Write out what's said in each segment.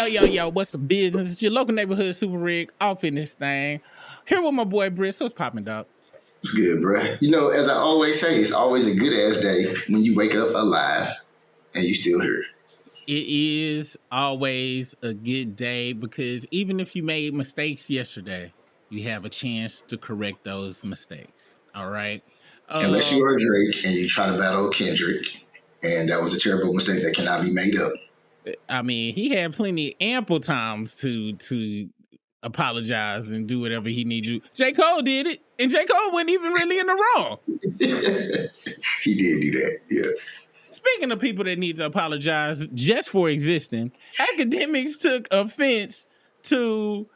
Yo, what's the business? It's your local neighborhood super rig off in this thing. Here with my boy Britt. What's popping, dog? It's good, bruh. You know, as I always say, it's always a good ass day when you wake up alive and you still here. It is always a good day because even if you made mistakes yesterday, you have a chance to correct those mistakes. All right. Unless you are Drake and you try to battle Kendrick, and that was a terrible mistake that cannot be made up. I mean, he had plenty ample times to apologize and do whatever he needed to do. J. Cole did it, and J. Cole wasn't even really in the wrong. He did do that, yeah. Speaking of people that need to apologize just for existing, Academiks took offense to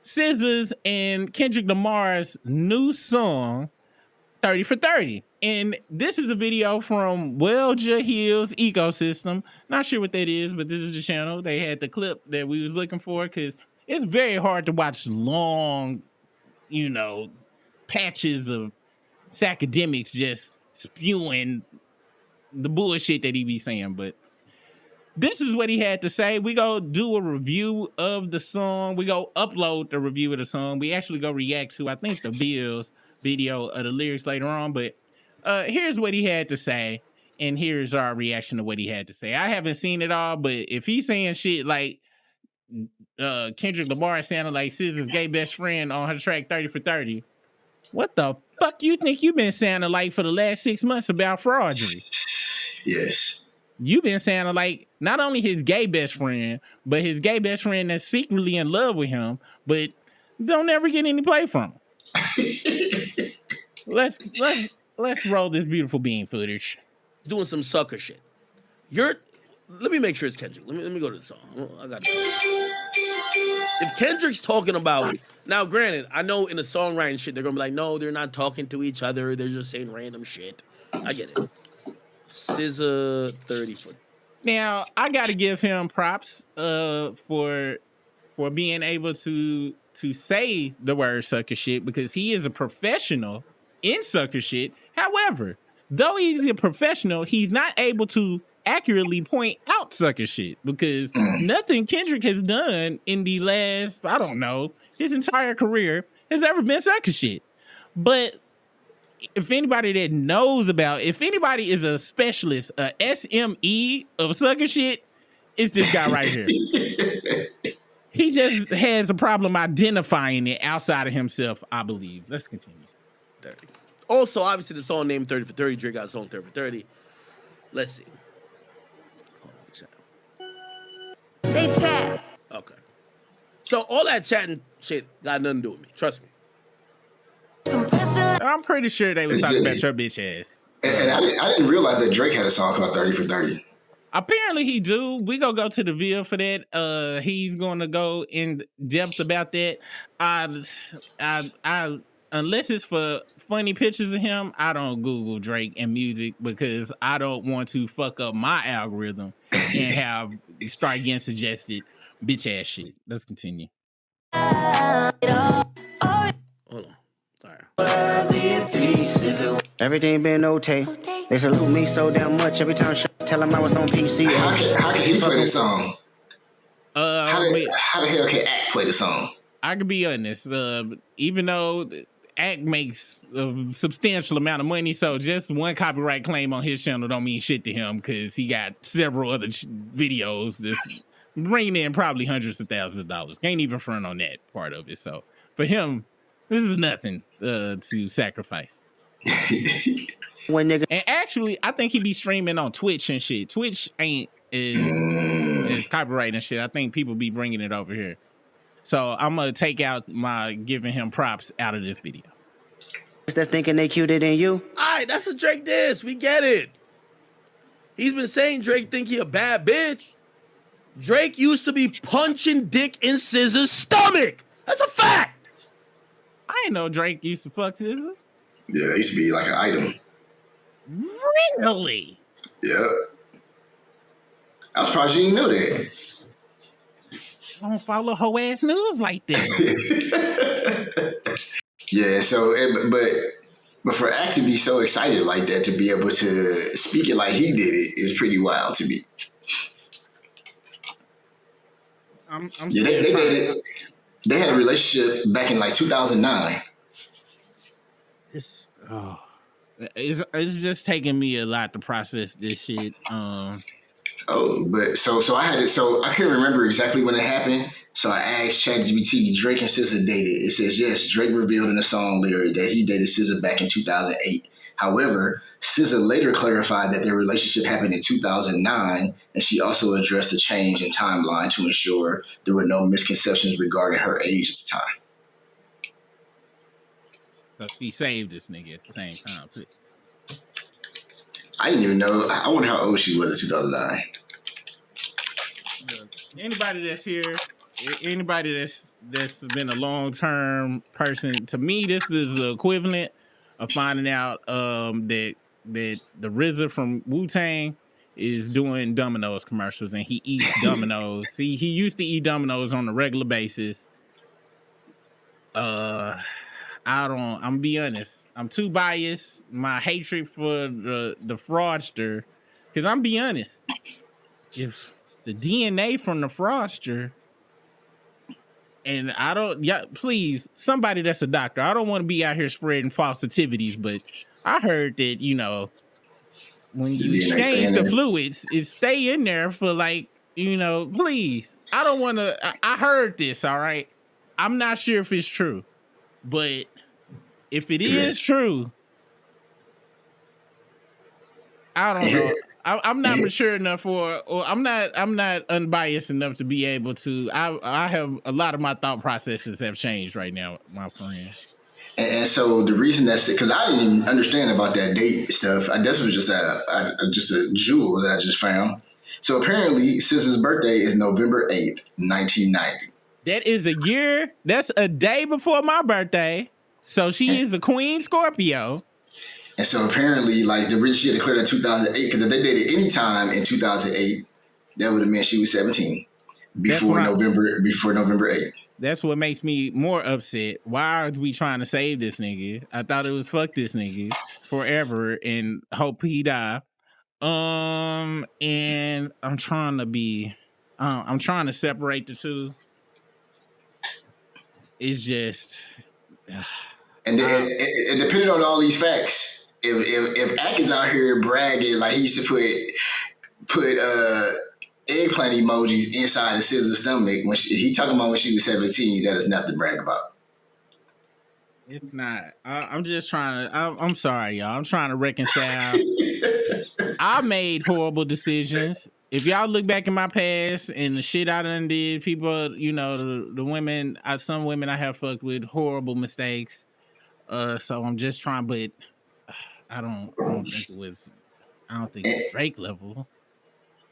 SZA's and Kendrick Lamar's new song, 30 for 30. And this is a video from Welja Hill's Ecosystem. Not sure what that is, but this is the channel. They had the clip that we was looking for because it's very hard to watch long, patches of Academiks just spewing the bullshit that he be saying. But this is what he had to say. We go do a review of the song. We go upload the review of the song. We actually go react to, I think, the Bills video of the lyrics later on. But here's what he had to say, and here's our reaction to what he had to say. I haven't seen it all, but if he's saying shit like Kendrick Lamar sounded like SZA's gay best friend on her track 30 for 30, what the fuck you think you been sounding like for the last 6 months about fraudery? Yes. You been sounding like not only his gay best friend, but his gay best friend that's secretly in love with him, but don't ever get any play from him. Let's roll this beautiful bean footage. Doing some sucker shit. Let me make sure it's Kendrick. Let me go to the song. I got it. If Kendrick's talking about, now granted, I know in the songwriting shit, they're gonna be like, no, they're not talking to each other. They're just saying random shit. I get it. SZA 30 for. Now, I gotta give him props for being able to say the word sucker shit because he is a professional in sucker shit. However, though he's a professional, he's not able to accurately point out sucker shit because nothing Kendrick has done in the last, I don't know, his entire career has ever been sucker shit. But if anybody that knows about, if anybody is a specialist, a SME of sucker shit, it's this guy right here. He just has a problem identifying it outside of himself, I believe. Let's continue. 30. Also, obviously, the song named 30 for 30. Drake got a song 30 for 30. Let's see. Hold on, chat. They chat. Okay. So all that chatting shit got nothing to do with me. Trust me. I'm pretty sure they was talking about your bitch ass. And I didn't realize that Drake had a song called 30 for 30. Apparently he do. We gonna go to the video for that. He's gonna go in depth about that. I unless it's for funny pictures of him, I don't Google Drake and music because I don't want to fuck up my algorithm and start getting suggested bitch ass shit. Let's continue. Hold on. All right. Everything been okay. They salute me so damn much every time I tell them I was on PC. How can he play this song? How the hell can Act play the song? I can be honest. Even though Act makes a substantial amount of money, so just one copyright claim on his channel don't mean shit to him because he got several other videos that's bringing in probably hundreds of thousands of dollars. Can't even front on that part of it. So for him, this is nothing to sacrifice. And actually, I think he be streaming on Twitch and shit. Twitch ain't is copyright and shit. I think people be bringing it over here. So I'm gonna take out my giving him props out of this video. That's thinking they cuter than you. All right, that's a Drake diss. We get it. He's been saying Drake think he a bad bitch. Drake used to be punching dick in SZA's stomach. That's a fact. I didn't know Drake used to fuck SZA. Yeah, it used to be like an item. Really? Yep. I was surprised you didn't know that. I don't follow hoe ass news like that. Yeah, so but for Act to be so excited like that, to be able to speak it like he did it is pretty wild to me. I'm Yeah, still they trying. dated. They had a relationship back in like 2009. It's it's just taking me a lot to process this shit. Oh, but so I had it. So I can't remember exactly when it happened. So I asked ChatGPT, Drake and SZA dated. It says yes. Drake revealed in a song lyric that he dated SZA back in 2008. However, SZA later clarified that their relationship happened in 2009, and she also addressed the change in timeline to ensure there were no misconceptions regarding her age at the time. He saved this nigga at the same time too. I didn't even know. I wonder how old she was in 2009. Anybody that's here, anybody that's been a long term person, to me, this is the equivalent of finding out that the RZA from Wu-Tang is doing Domino's commercials and he eats Domino's. See, he used to eat Domino's on a regular basis. I'm gonna be honest. I'm too biased. My hatred for the fraudster, because I'm be honest. If the DNA from the fraudster, and I don't, yeah, please, somebody that's a doctor. I don't want to be out here spreading false activities, but I heard that, you know, when you exchange the fluids, it stay in there for like, you know, please. I don't want to, I heard this, all right? I'm not sure if it's true, but if it is true, I don't know. I'm not mature enough or I'm not unbiased enough to be able to. I have a lot of my thought processes have changed right now, my friend. And so the reason that's because I didn't even understand about that date stuff. This was just a jewel that I just found. So apparently, SZA's birthday is November 8th, 1990. That is a year. That's a day before my birthday. So she is a Queen Scorpio. And so apparently, like the reason she had declared in 2008, because if they dated any time in 2008, that would have meant she was 17 before November 8th. That's what makes me more upset. Why are we trying to save this nigga? I thought it was fuck this nigga forever and hope he die. And I'm trying to separate the two. It's just, and depending on all these facts, if Ak is out here bragging like he used to put eggplant emojis inside of SZA's stomach when he talking about when she was 17, that is not to brag about. It's not. I'm just trying to. I'm sorry, y'all. I'm trying to reconcile. I made horrible decisions. If y'all look back in my past and the shit I done did, people, you know, the women, some women I have fucked with, horrible mistakes. So I'm just trying, but I don't think it was. I don't think it's Drake level.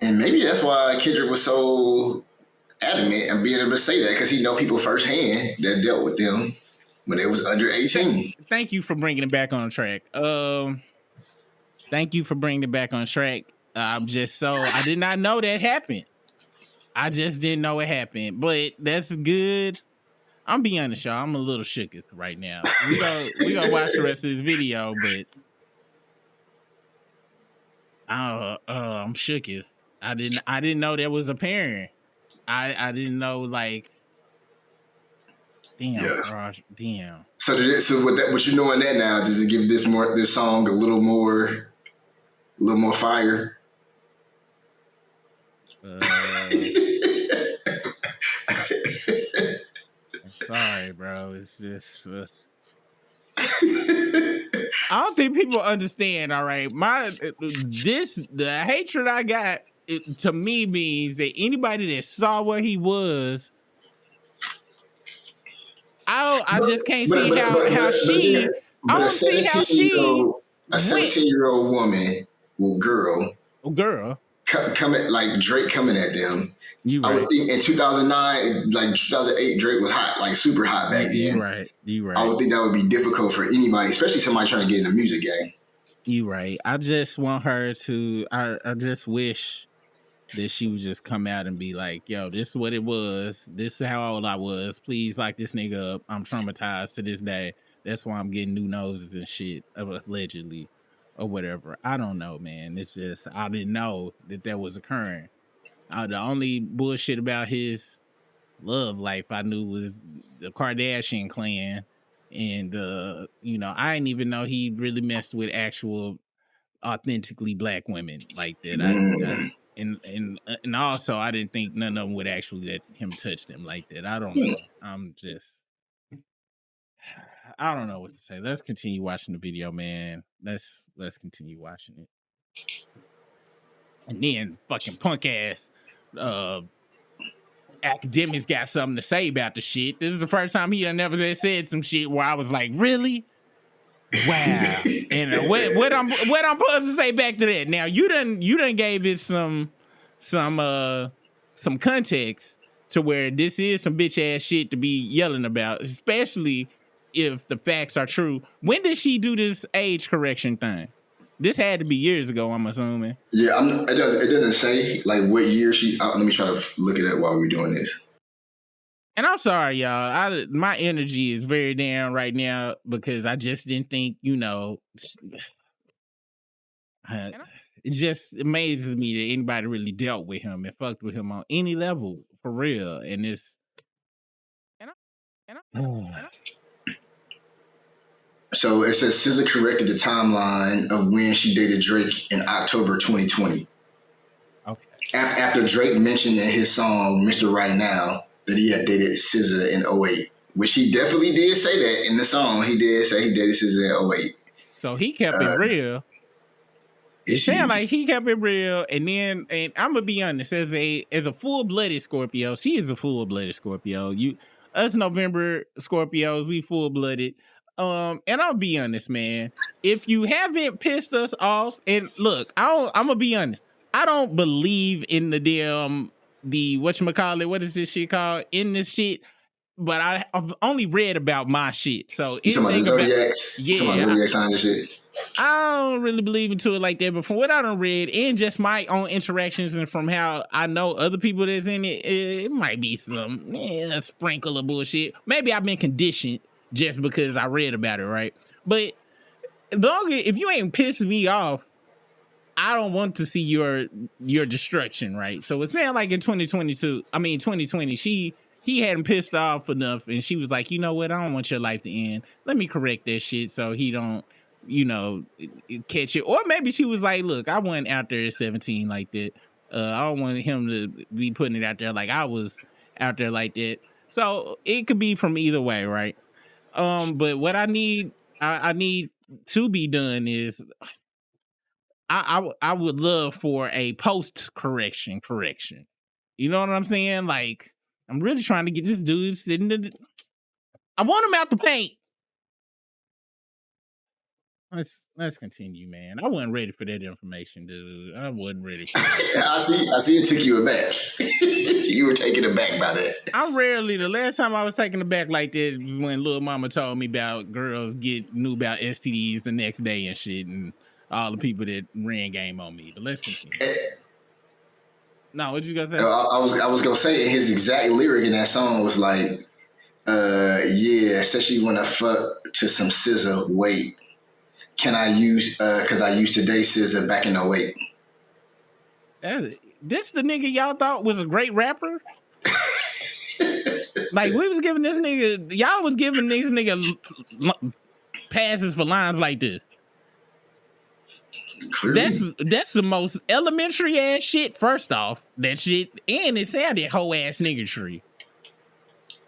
And maybe that's why Kendrick was so adamant and being able to say that, because he know people firsthand that dealt with them when they was under 18. Thank you for bringing it back on track. Thank you for bringing it back on track. I'm just I did not know that happened. I just didn't know it happened, but that's good. I'm being honest, y'all. I'm a little shooketh right now. We gonna watch the rest of this video, but I'm shooketh. I didn't know there was a parent. I didn't know, like, damn, Yeah. gosh, damn. So what you knowing that now, does it give this song a little more fire? I'm sorry, bro. It's just I don't think people understand. All right, the hatred I got to me means that anybody that saw what he was, I just can't see how she. I don't see how she. A 17-year-old woman, girl, coming like Drake coming at them. You right. I would think in 2009, like 2008, Drake was hot, like super hot back then. You right. I would think that would be difficult for anybody, especially somebody trying to get in the music game. You right. I just want her to. I just wish that she would just come out and be like, "Yo, this is what it was. This is how old I was. Please lock this nigga up. I'm traumatized to this day. That's why I'm getting new noses and shit, allegedly, or whatever. I don't know, man. It's just I didn't know that was occurring. The only bullshit about his love life I knew was the Kardashian clan. And you know, I didn't even know he really messed with actual authentically black women like that. And also I didn't think none of them would actually let him touch them like that. I don't know. I don't know what to say. Let's continue watching the video, man. Let's continue watching it. And then fucking punk ass Academiks got something to say about the shit. This is the first time he done never said some shit where I was like, really? Wow. And what I'm supposed to say back to that? Now you done gave it some context to where this is some bitch ass shit to be yelling about, especially if the facts are true. When did she do this age correction thing? This had to be years ago, I'm assuming. Yeah, it doesn't say like what year she. Let me try to look at it while we're doing this. And I'm sorry, y'all. My energy is very down right now because I just didn't think, you know. It just amazes me that anybody really dealt with him and fucked with him on any level for real. And it's. So it says SZA corrected the timeline of when she dated Drake in October 2020. Okay. After Drake mentioned in his song "Mr. Right Now" that he had dated SZA in 2008, which he definitely did say that in the song. He did say he dated SZA in 2008. So he kept it real. It sounds like he kept it real, and I'm gonna be honest, as a full-blooded Scorpio, she is a full-blooded Scorpio. Us November Scorpios, we full-blooded. And I'll be honest, man. If you haven't pissed us off, and look, I'm gonna be honest, I don't believe in the whatchamacallit, what is this shit called? In this shit. But I've only read about my shit. So you talking about the zodiacs? Yeah, talking about zodiac signs and shit. I don't really believe into it like that. But from what I done read and just my own interactions and from how I know other people that's in it, it might be some a sprinkle of bullshit. Maybe I've been conditioned just because I read about it, right? But if you ain't pissing me off, I don't want to see your destruction, right? So it's not like in 2020, he hadn't pissed off enough, and she was like, you know what? I don't want your life to end. Let me correct that shit so he don't, catch it. Or maybe she was like, look, I wasn't out there at 17 like that. I don't want him to be putting it out there like I was out there like that. So it could be from either way, right? But what I need to be done is I would love for a post correction. You know what I'm saying? Like, I'm really trying to get this dude sitting in I want him out the paint. Let's continue, man. I wasn't ready for that information, dude. I wasn't ready for that. I see it took you aback. You were taken aback by that. The last time I was taken aback like that was when Lil Mama told me about girls knew about STDs the next day and shit, and all the people that ran game on me. But let's continue. No, what you gonna say? I was gonna say his exact lyric in that song was like, yeah, said she wanna fuck to some SZA. Wait, can I use? Cause I used to date SZA back in 2008. This the nigga y'all thought was a great rapper? Like we was giving this nigga, y'all was giving this nigga passes for lines like this. Clearly. That's the most elementary ass shit. First off, that shit, and it sounded whole ass niggertry.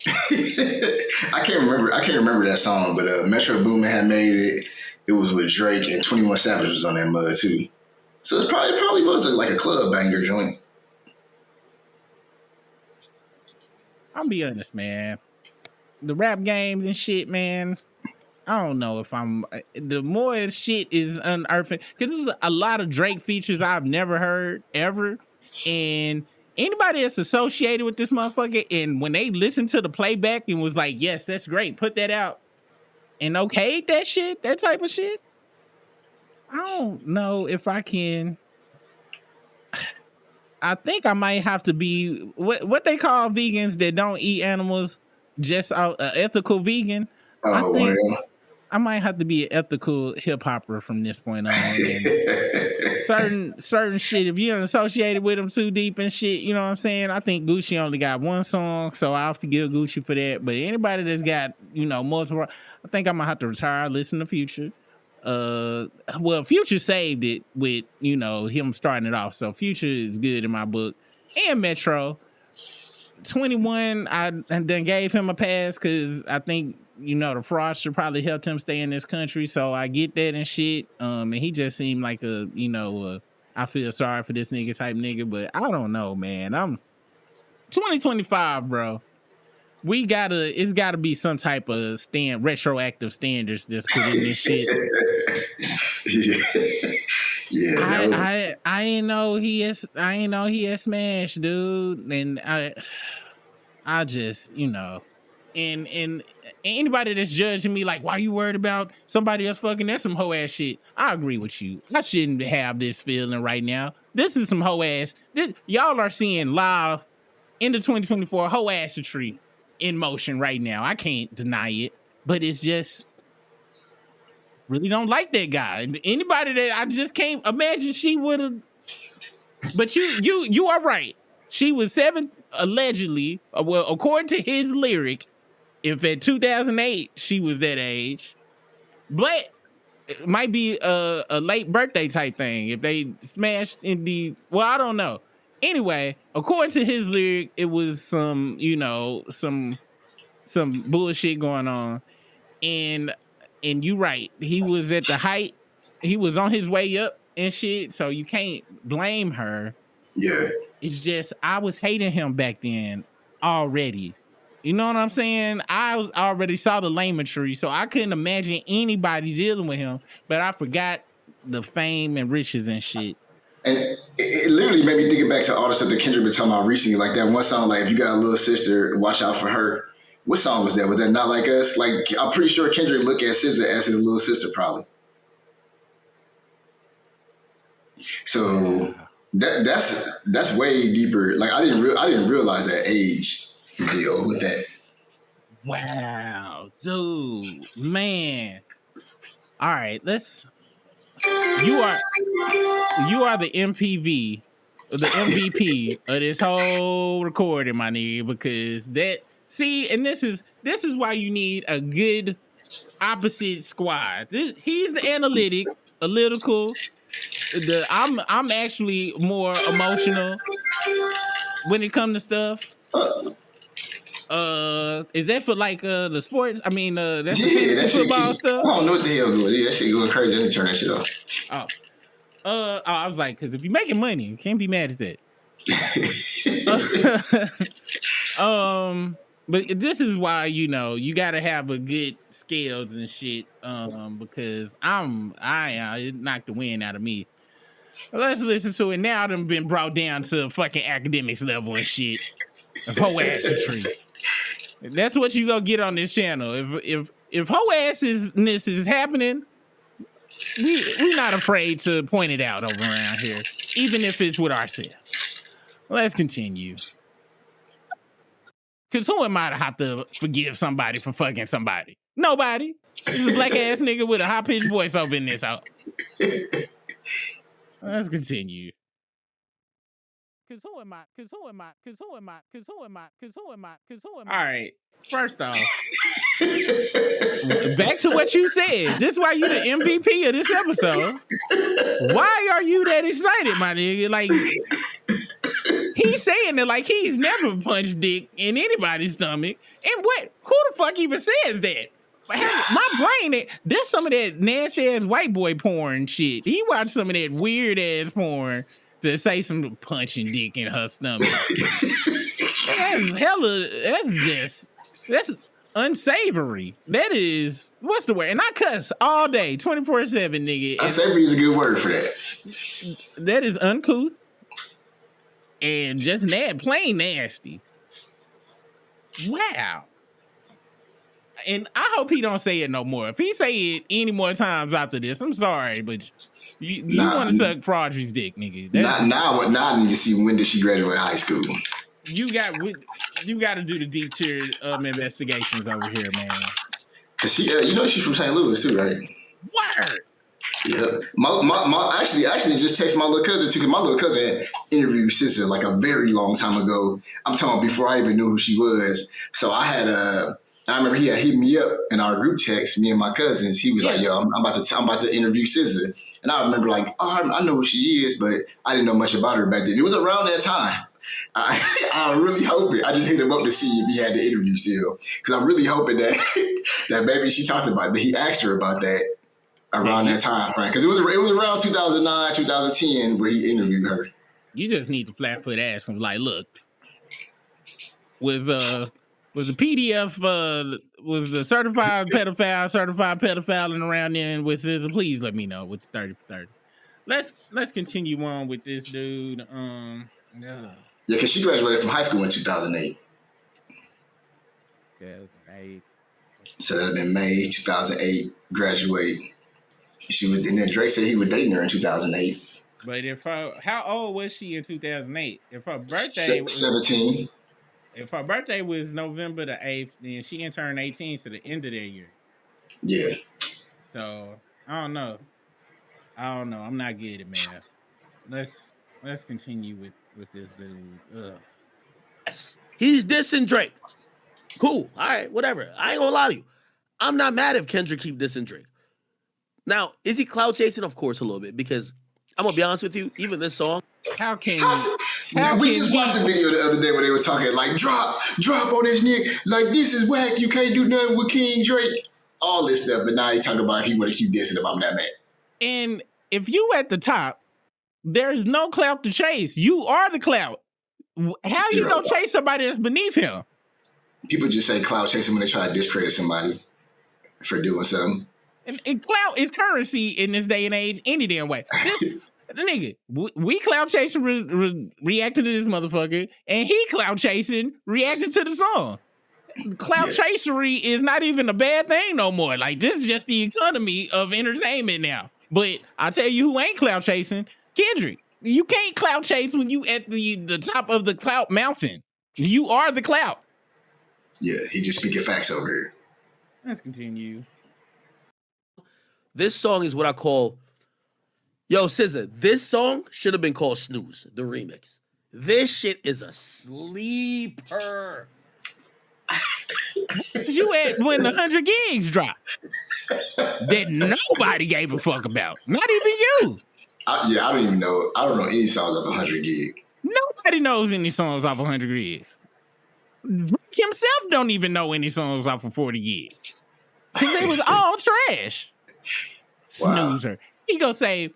I can't remember that song, but Metro Boomin had made it. It was with Drake and 21 Savage was on that mud too. So it probably was like a club banger joint. I'll be honest, man. The rap games and shit, man. I don't know if the more shit is unearthing, because there's a lot of Drake features I've never heard ever. And anybody that's associated with this motherfucker, and when they listened to the playback and was like, yes, that's great, put that out, and okayed that shit, that type of shit, I don't know if I can. I think I might have to be what they call vegans that don't eat animals, just ethical vegan. Oh, well. I might have to be an ethical hip hopper from this point on and certain shit. If you're associated with him too deep and shit, you know what I'm saying? I think Gucci only got one song, so I'll forgive Gucci for that. But anybody that's got, multiple, I think I'm gonna have to retire, listen to Future. Well, Future saved it with, him starting it off. So Future is good in my book. And Metro. 21, I then gave him a pass because I think, the fraudster probably helped him stay in this country. So I get that and shit. And he just seemed like I feel sorry for this nigga type nigga, but I don't know, man. I'm 2025, bro. It's gotta be some type of retroactive standards that's put in this shit. Yeah. I ain't know he has smashed, dude. And I just, and anybody that's judging me like, why you worried about somebody else fucking? That's some hoe ass shit. I agree with you. I shouldn't have this feeling right now. This is some hoe ass. Y'all are seeing live into 2024 hoe assetry in motion right now. I can't deny it, but it's just really don't like that guy. Anybody that I just can't imagine she would have. But you are right. She was 7, allegedly. Well, according to his lyric, if at 2008 she was that age, but it might be a late birthday type thing. If they smashed in I don't know. Anyway, according to his lyric, it was some bullshit going on, and you right. He was at the height. He was on his way up and shit. So you can't blame her. Yeah. It's just I was hating him back then already. You know what I'm saying? I already saw the lamentry, so I couldn't imagine anybody dealing with him. But I forgot the fame and riches and shit. And it literally made me think back to all the stuff that Kendrick been talking about recently. Like that one song, like if you got a little sister, watch out for her. What song was that? Was that Not Like Us? Like I'm pretty sure Kendrick looked at SZA as his little sister, probably. So that's way deeper. Like I didn't realize that age deal with that. Wow, dude, man. All right, you are the MVP of this whole recording, my nigga, because and this is why you need a good opposite squad. He's the analytical. I'm actually more emotional when it comes to stuff. Is that for like the sports? I mean, that's the fantasy football stuff. I don't know what the hell going on. That shit going crazy. Let me turn that shit off. I was like, because if you're making money, you can't be mad at that. But this is why you gotta have a good scales and shit. Because it knocked the wind out of me. Let's listen to it now. Them been brought down to fucking Akademiks level and shit. Of hoe assetry. That's what you gonna get on this channel. If hoe assness is happening, we not afraid to point it out over around here, even if it's with ourselves. Let's continue. Cause who am I to have to forgive somebody for fucking somebody? Nobody. This is a black ass nigga with a high pitched voice over in this house. Let's continue. Cause who am I? All right. First off, back to what you said. This is why you the MVP of this episode. Why are you that excited, my nigga? Like, he's saying it like he's never punched dick in anybody's stomach. And who the fuck even says that? My brain, there's some of that nasty ass white boy porn shit. He watched some of that weird ass porn to say some punching dick in her stomach. That's unsavory. That is, what's the word? And I cuss all day, 24/7, nigga. Unsavory is a good word for that. That is uncouth and just plain nasty. Wow. And I hope he don't say it no more. If he say it any more times after this, I'm sorry, but you want to suck Fraudry's dick, nigga. Now I need to see when did she graduate high school. You got to do the deep tier investigations over here, man. Cause she, she's from St. Louis too, right? Word. Yeah. Actually just text my little cousin too, because my little cousin interviewed SZA like a very long time ago. I'm talking about before I even knew who she was. So I had I remember he had hit me up in our group text, me and my cousins. He was like, "Yo, I'm about to interview SZA," and I remember like, "Oh, I know who she is," but I didn't know much about her back then. It was around that time. I really hope it. I just hit him up to see if he had the interview still, because I'm really hoping that that maybe she talked about that. He asked her about that around that time frame, because it was around 2009, 2010 where he interviewed her. You just need to flat foot ask him like, look, was the PDF was the certified pedophile and around there with SZA? Please let me know with the 30 for 30. Let's continue on with this dude. Yeah, because she graduated from high school in 2008. Yeah, right. So that'd have been May 2008. Graduate. And then Drake said he was dating her in 2008. But how old was she in 2008? If her birthday 17. If her birthday was November the 8th, then she turned 18 to the end of that year. Yeah. So I don't know. I'm not good at math. Let's continue with this dude. Ugh. Yes, he's dissing Drake. Cool. All right, whatever. I ain't gonna lie to you. I'm not mad if Kendrick keep dissing Drake. Now, is he clout chasing? Of course, a little bit, because I'm gonna be honest with you. Even this song, we just watched the video the other day where they were talking like drop on his neck, like this is whack. You can't do nothing with King Drake. All this stuff, but now he talking about if he want to keep dissing him. I'm not mad. And if you at the top, there's no clout to chase. You are the clout. How you gonna chase somebody that's beneath him? People just say clout chasing when they try to discredit somebody for doing something. And clout is currency in this day and age any damn way. Nigga, we clout chasing reacted to this motherfucker, and he clout chasing reacted to the song. Clout chasery is not even a bad thing no more. Like, this is just the economy of entertainment now. But I tell you who ain't clout chasing, Kendrick. You can't clout chase when you at the top of the clout mountain. You are the clout. Yeah, he just speaking facts over here. Let's continue. this song is what I call, yo, SZA, this song should have been called Snooze, the remix. This shit is a sleeper. You had when the 100 gigs dropped that nobody gave a fuck about. Not even you. I don't even know. I don't know any songs of 100 gig. Nobody knows any songs off 100 gigs. Drake himself don't even know any songs off of 40 gigs. Because they was all trash. Wow. Snoozer. He gonna say,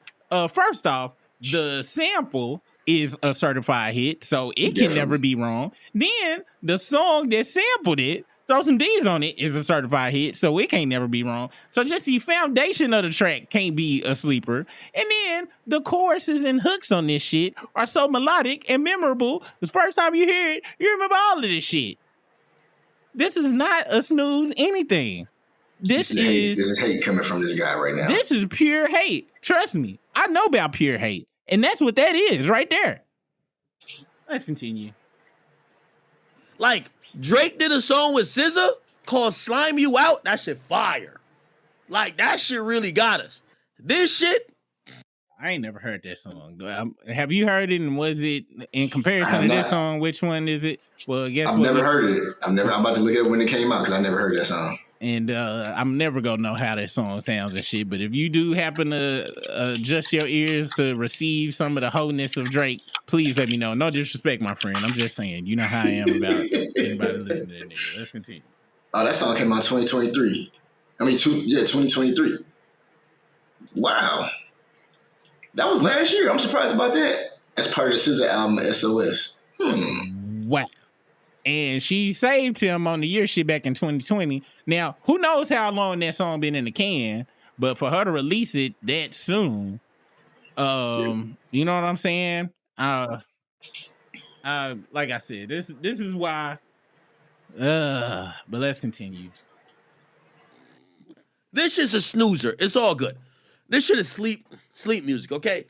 first off, the sample is a certified hit, so it can never be wrong. Then the song that sampled it, Throw Some D's on it, is a certified hit, so it can't never be wrong. So just the foundation of the track can't be a sleeper. And then the choruses and hooks on this shit are so melodic and memorable. The first time you hear it, you remember all of this shit. This is not a snooze anything. This is hate coming from this guy right now. This is pure hate. Trust me. I know about pure hate. And that's what that is right there. Let's continue. Like, Drake did a song with SZA called Slime You Out. That shit fire. Like, that shit really got us. This shit, I ain't never heard that song. Have you heard it? And was it in comparison to this song? Which one is it? Well, guess I've never heard it. I'm about to look at it when it came out because I never heard that song. And I'm never gonna know how that song sounds and shit. But if you do happen to adjust your ears to receive some of the wholeness of Drake, please let me know. No disrespect, my friend. I'm just saying. You know how I am about anybody listening to that nigga. Let's continue. Oh, that song came out 2023. 2023. Wow. That was last year. I'm surprised about that. That's part of the SZA album, SOS. Wow. And she saved him on the year shit back in 2020. Now, who knows how long that song been in the can, but for her to release it that soon, you know what I'm saying? Like I said, this is why. But let's continue. this shit's a snoozer. It's all good. This shit is sleep music, okay?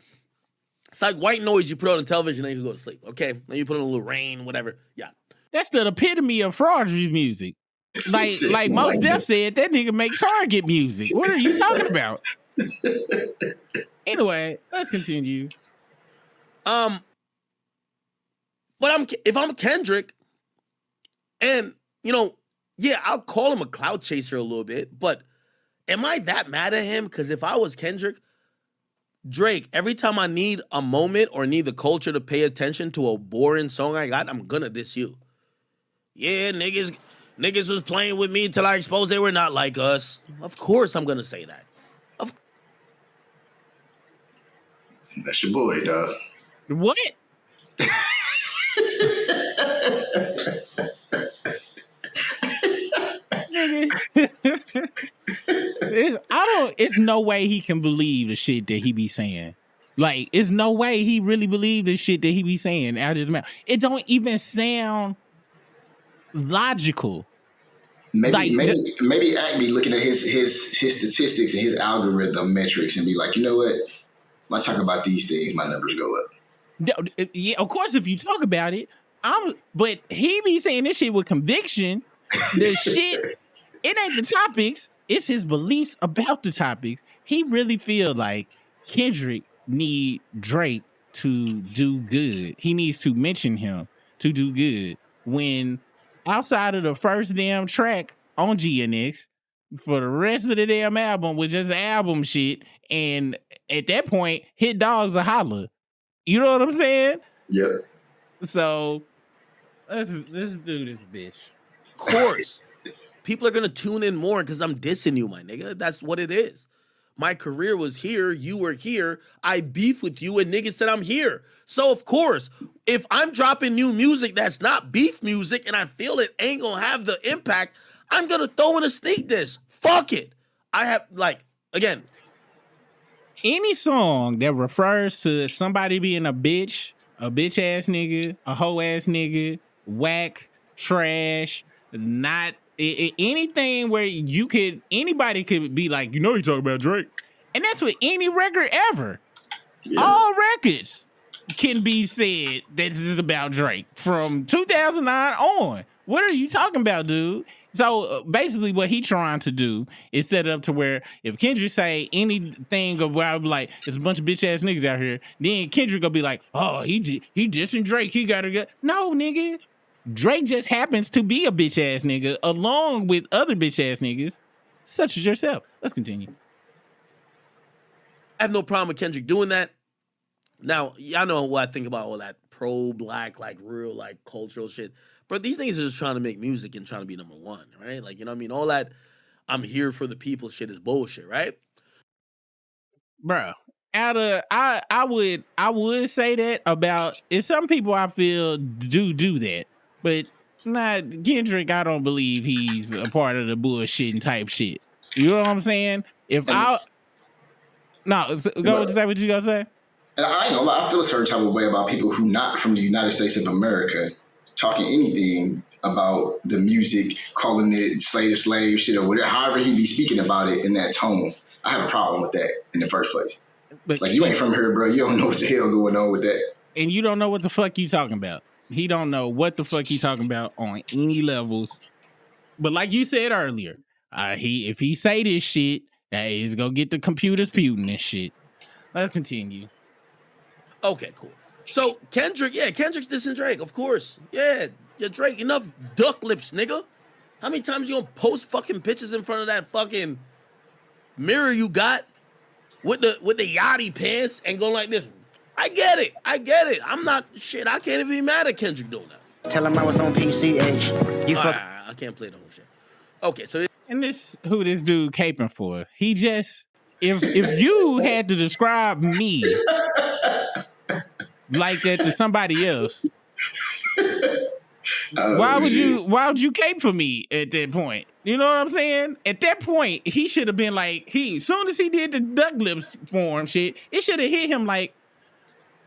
It's like white noise you put on television and you can go to sleep, okay? Then you put on a little rain, whatever. Yeah. That's the epitome of fraudulent music. Like Mos Def said, that nigga make Target music. What are you talking about? Anyway, let's continue. But if I'm Kendrick, and yeah, I'll call him a clout chaser a little bit, but am I that mad at him? Because if I was Kendrick, Drake, every time I need a moment or need the culture to pay attention to a boring song I got, I'm gonna diss you. Yeah, niggas was playing with me until I exposed they were not like us. Of course I'm gonna say that. That's your boy, dog. What? It's no way he can believe the shit that he be saying. Like, it's no way he really believe the shit that he be saying out of his mouth. It don't even sound logical. Maybe Act be looking at his statistics and his algorithm metrics and be like, you know what? When I talk about these things, my numbers go up. Yeah, of course, if you talk about it, but he be saying this shit with conviction. The shit, it ain't the topics, it's his beliefs about the topics. He really feel like Kendrick need Drake to do good. He needs to mention him to do good. When outside of the first damn track on GNX, for the rest of the damn album was just album shit, and at that point, hit dogs a holler. You know what I'm saying? Yep. So let's do this, bitch. Of course. People are gonna tune in more because I'm dissing you, my nigga. That's what it is. My career was here, you were here, I beef with you, and niggas said I'm here. So of course, if I'm dropping new music that's not beef music and I feel it ain't gonna have the impact, I'm gonna throw in a sneak diss. Fuck it. I have, again, any song that refers to somebody being a bitch ass nigga, a hoe ass nigga, whack, trash, not anything where anybody could be like, you talking about Drake. And that's with any record ever. Yeah. All records can be said that this is about Drake from 2009 on. What are you talking about, dude? So basically what he trying to do is set it up to where if Kendrick say anything about like, there's a bunch of bitch ass niggas out here, then Kendrick gonna be like, oh, he dissing Drake, he gotta get. No, nigga. Drake just happens to be a bitch ass nigga along with other bitch ass niggas, such as yourself. Let's continue. I have no problem with Kendrick doing that. Now, y'all know what I think about all that pro-black, real, cultural shit. But these niggas are just trying to make music and trying to be number one, right? You know what I mean? All that I'm here for the people shit is bullshit, right? Bro, I would say that about some people I feel do that. But not Kendrick, I don't believe he's a part of the bullshitting type shit. You know what I'm saying? Go say what you gonna say. And I ain't gonna lie, I feel a certain type of way about people who not from the United States of America talking anything about the music, calling it slave shit or whatever, however he be speaking about it in that tone. I have a problem with that in the first place. But you ain't from here, bro. You don't know what the hell going on with that. And you don't know what the fuck you talking about. He don't know what the fuck he talking about on any levels. But like you said earlier, if he say this shit, he's gonna get the computers puting and shit. Let's continue. Okay, cool. So Kendrick's dissing Drake, of course. Yeah, Drake, enough duck lips, nigga. How many times you gonna post fucking pictures in front of that fucking mirror you got with the yachty pants and going like this? I get it. I'm not shit. I can't even be mad at Kendrick doing that. Tell him I was on PCH. I can't play the whole shit. Okay, so and who this dude caping for? He just if you had to describe me like that to somebody else, why would you cape for me at that point? You know what I'm saying? At that point, he should have been like, as soon as he did the duck lips form shit, it should have hit him like,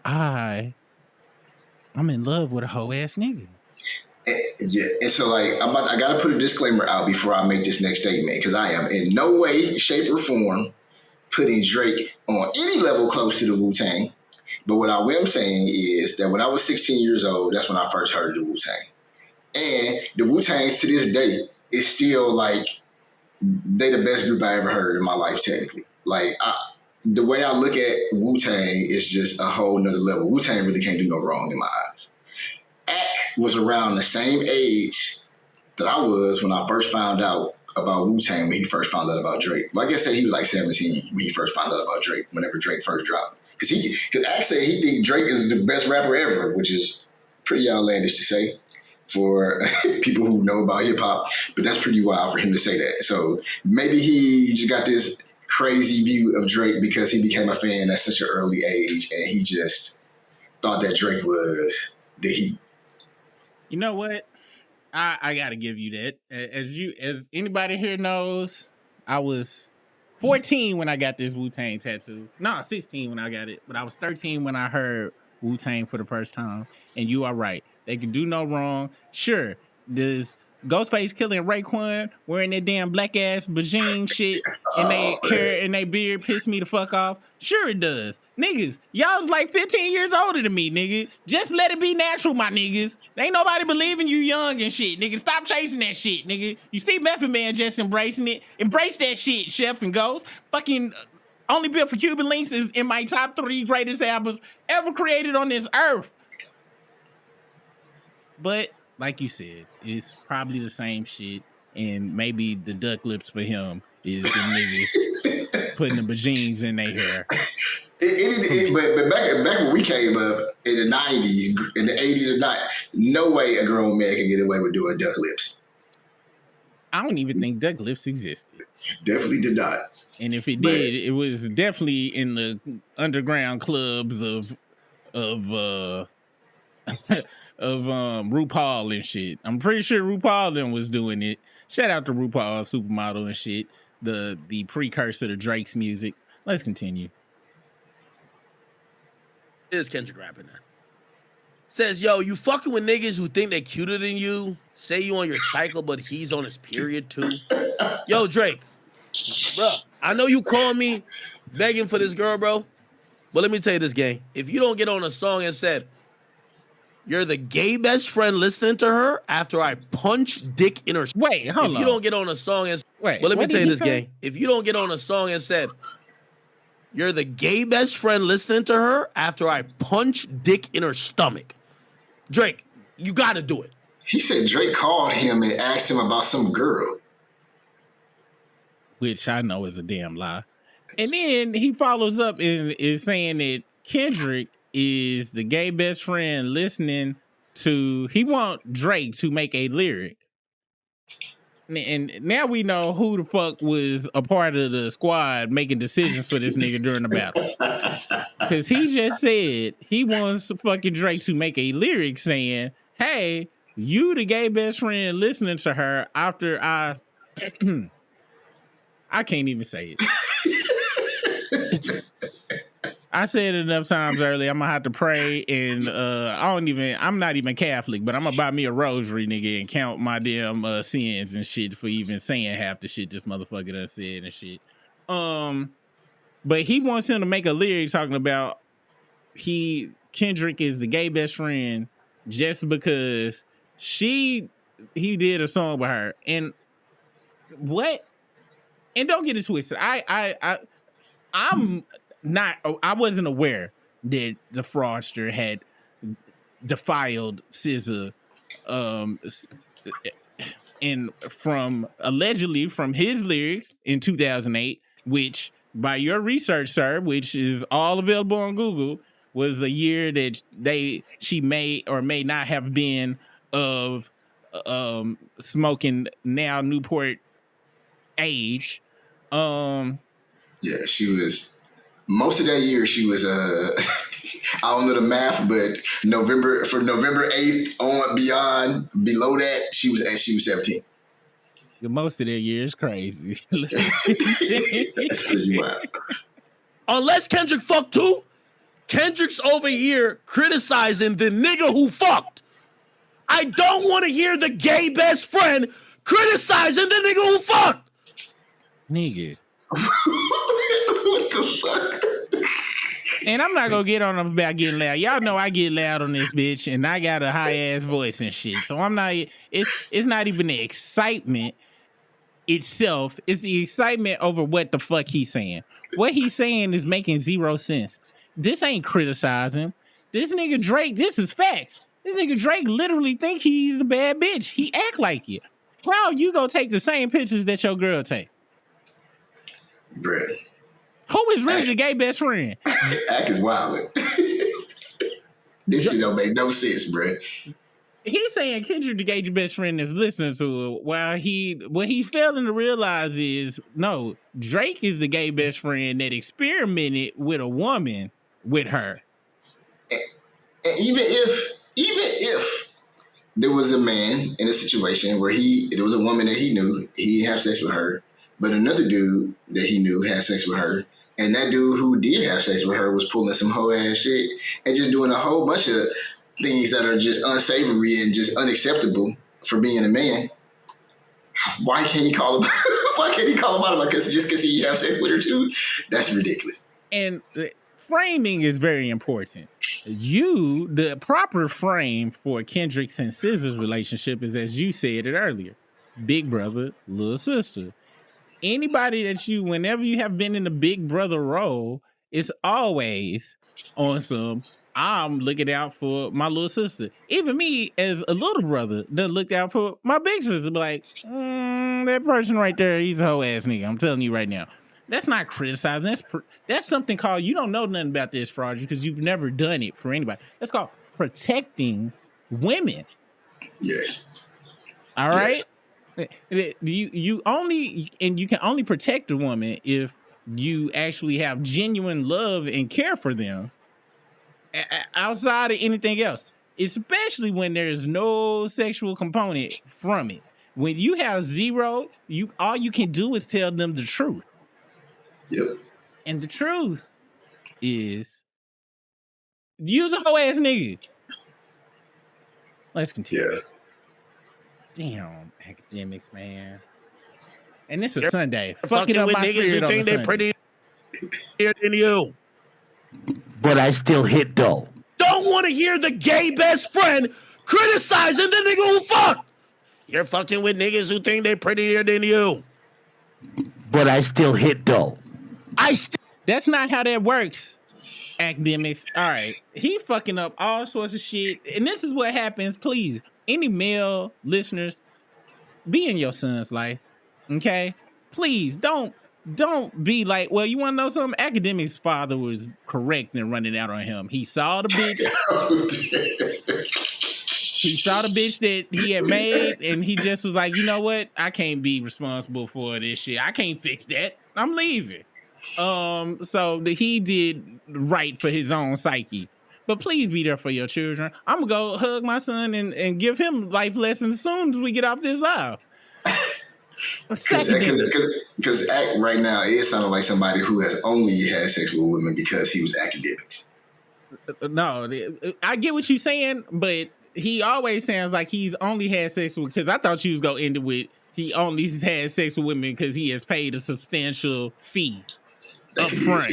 I'm in love with a hoe ass nigga. Yeah, and so I gotta put a disclaimer out before I make this next statement, because I am in no way, shape, or form putting Drake on any level close to the Wu-Tang. But what I am saying is that when I was 16 years old, that's when I first heard the Wu-Tang. And the Wu-Tang to this day is still they the best group I ever heard in my life, technically. Like the way I look at Wu-Tang is just a whole nother level. Wu-Tang really can't do no wrong in my eyes. Ak was around the same age that I was when I first found out about Wu-Tang when he first found out about Drake. Well, I guess he was like 17 when he first found out about Drake, whenever Drake first dropped. Because Ak said he think Drake is the best rapper ever, which is pretty outlandish to say for people who know about hip hop, but that's pretty wild for him to say that. So maybe he just got this crazy view of Drake because he became a fan at such an early age, and he just thought that Drake was the heat. You know what? I gotta give you that. As anybody here knows, I was 14 when I got this Wu-Tang tattoo. No, 16 when I got it, but I was 13 when I heard Wu-Tang for the first time. And you are right. They can do no wrong. Sure, does Ghostface killing Raekwon wearing that damn black ass Beijing shit and they hair and they beard piss me the fuck off? Sure it does. Niggas, y'all's like 15 years older than me, nigga. Just let it be natural, my niggas. Ain't nobody believing you young and shit, nigga. Stop chasing that shit, nigga. You see Method Man just embracing it. Embrace that shit, Chef and Ghost. Fucking Only Built for Cuban Links is in my top 3 greatest albums ever created on this earth. But like you said, it's probably the same shit, and maybe the duck lips for him is the niggas putting the Beijings in their hair. But back when we came up in the 90s, in the 80s or not, no way a grown man can get away with doing duck lips. I don't even think duck lips existed. Definitely did not. And if it did, it was definitely in the underground clubs of RuPaul and shit. I'm pretty sure RuPaul then was doing it. Shout out to RuPaul Supermodel and shit. The precursor to Drake's music. Let's continue. Is Kendrick rapping now? Says, yo, you fucking with niggas who think they cuter than you, say you on your cycle, but he's on his period too. Yo, Drake, bro, I know you call me begging for this girl, bro, but let me tell you this, gang. If you don't get on a song and said, you're the gay best friend listening to her after I punch dick in her. Wait, hold on. If you don't get on a song and wait, well, let me tell you this, gang. If you don't get on a song and said, you're the gay best friend listening to her after I punch dick in her stomach. Drake, you gotta do it. He said Drake called him and asked him about some girl. Which I know is a damn lie. And then he follows up and is saying that Kendrick is the gay best friend listening to, he want Drake to make a lyric. And now we know who the fuck was a part of the squad making decisions for this nigga during the battle. Because he just said he wants fucking Drake to make a lyric saying, hey, you the gay best friend listening to her after I... I can't even say it. I said it enough times earlier. I'm gonna have to pray, and I'm not even Catholic, but I'm gonna buy me a rosary, nigga, and count my damn sins and shit for even saying half the shit this motherfucker done said and shit. But he wants him to make a lyric talking about Kendrick is the gay best friend just because he did a song with her. And what? And don't get it twisted. I wasn't aware that the fraudster had defiled SZA, and allegedly from his lyrics in 2008, which by your research, sir, which is all available on Google, was a year that she may or may not have been of smoking now Newport age. Yeah, she was most of that year. She was I don't know the math, but November 8th on beyond below that, she was 17. Most of that year is crazy. That's pretty wild. Unless Kendrick fucked too, Kendrick's over here criticizing the nigga who fucked. I don't want to hear the gay best friend criticizing the nigga who fucked. Nigga. What the fuck? And I'm not gonna get on him about getting loud. Y'all know I get loud on this bitch, and I got a high ass voice and shit. So I'm not. It's not even the excitement. itself. It's the excitement over what the fuck he's saying. What he's saying is making zero sense. This ain't criticizing. This nigga Drake, this is facts. This nigga Drake literally think he's a bad bitch. He act like it. How you gonna take the same pictures that your girl take? Bruh. Who is really the gay best friend? Act is wild. This shit don't make no sense, bruh. He's saying Kendrick the gay best friend is listening to it, while what he's failing to realize is no, Drake is the gay best friend that experimented with a woman with her. And even if there was a man in a situation where there was a woman that he knew, he didn't have sex with her, but another dude that he knew had sex with her, and that dude who did have sex with her was pulling some hoe ass shit and just doing a whole bunch of things that are just unsavory and just unacceptable for being a man. Why can't he call him? Why can't he call him out about it? Just because he have sex with her too? That's ridiculous. And framing is very important. The proper frame for Kendrick's and SZA's relationship is, as you said it earlier, big brother, little sister. Anybody that whenever you have been in the big brother role, it's always on some, I'm looking out for my little sister. Even me as a little brother that looked out for my big sister. Be like, that person right there, he's a hoe ass nigga. I'm telling you right now. That's not criticizing. That's something called, you don't know nothing about this, Fraud, because you've never done it for anybody. That's called protecting women. Yes. All right? Yes. You can only protect a woman if you actually have genuine love and care for them outside of anything else, especially when there's no sexual component from it. When you have zero, all you can do is tell them the truth. Yep. And the truth is, you's a whole ass nigga. Let's continue. Yeah. Damn, Academiks, man. And this is Sunday. Fucking with niggas who think they're prettier than you. But I still hit though. Don't want to hear the gay best friend criticizing the nigga who fucked. You're fucking with niggas who think they're prettier than you. But I still hit though. That's not how that works, Academiks. All right. He fucking up all sorts of shit. And this is what happens. Please, any male listeners, be in your son's life. Okay? Please don't be like, well, you want to know something? Academiks' father was correct in running out on him. He saw the bitch. He saw the bitch that he had made, and he just was like, you know what? I can't be responsible for this shit. I can't fix that. I'm leaving. So he did right for his own psyche. But please be there for your children. I'm gonna go hug my son and give him life lessons as soon as we get off this live. Because Act right now is sounding like somebody who has only had sex with women because he was Academiks. No, I get what you're saying, but he always sounds like he's only had sex with, because I thought you was gonna end it with he only had sex with women because he has paid a substantial fee up front,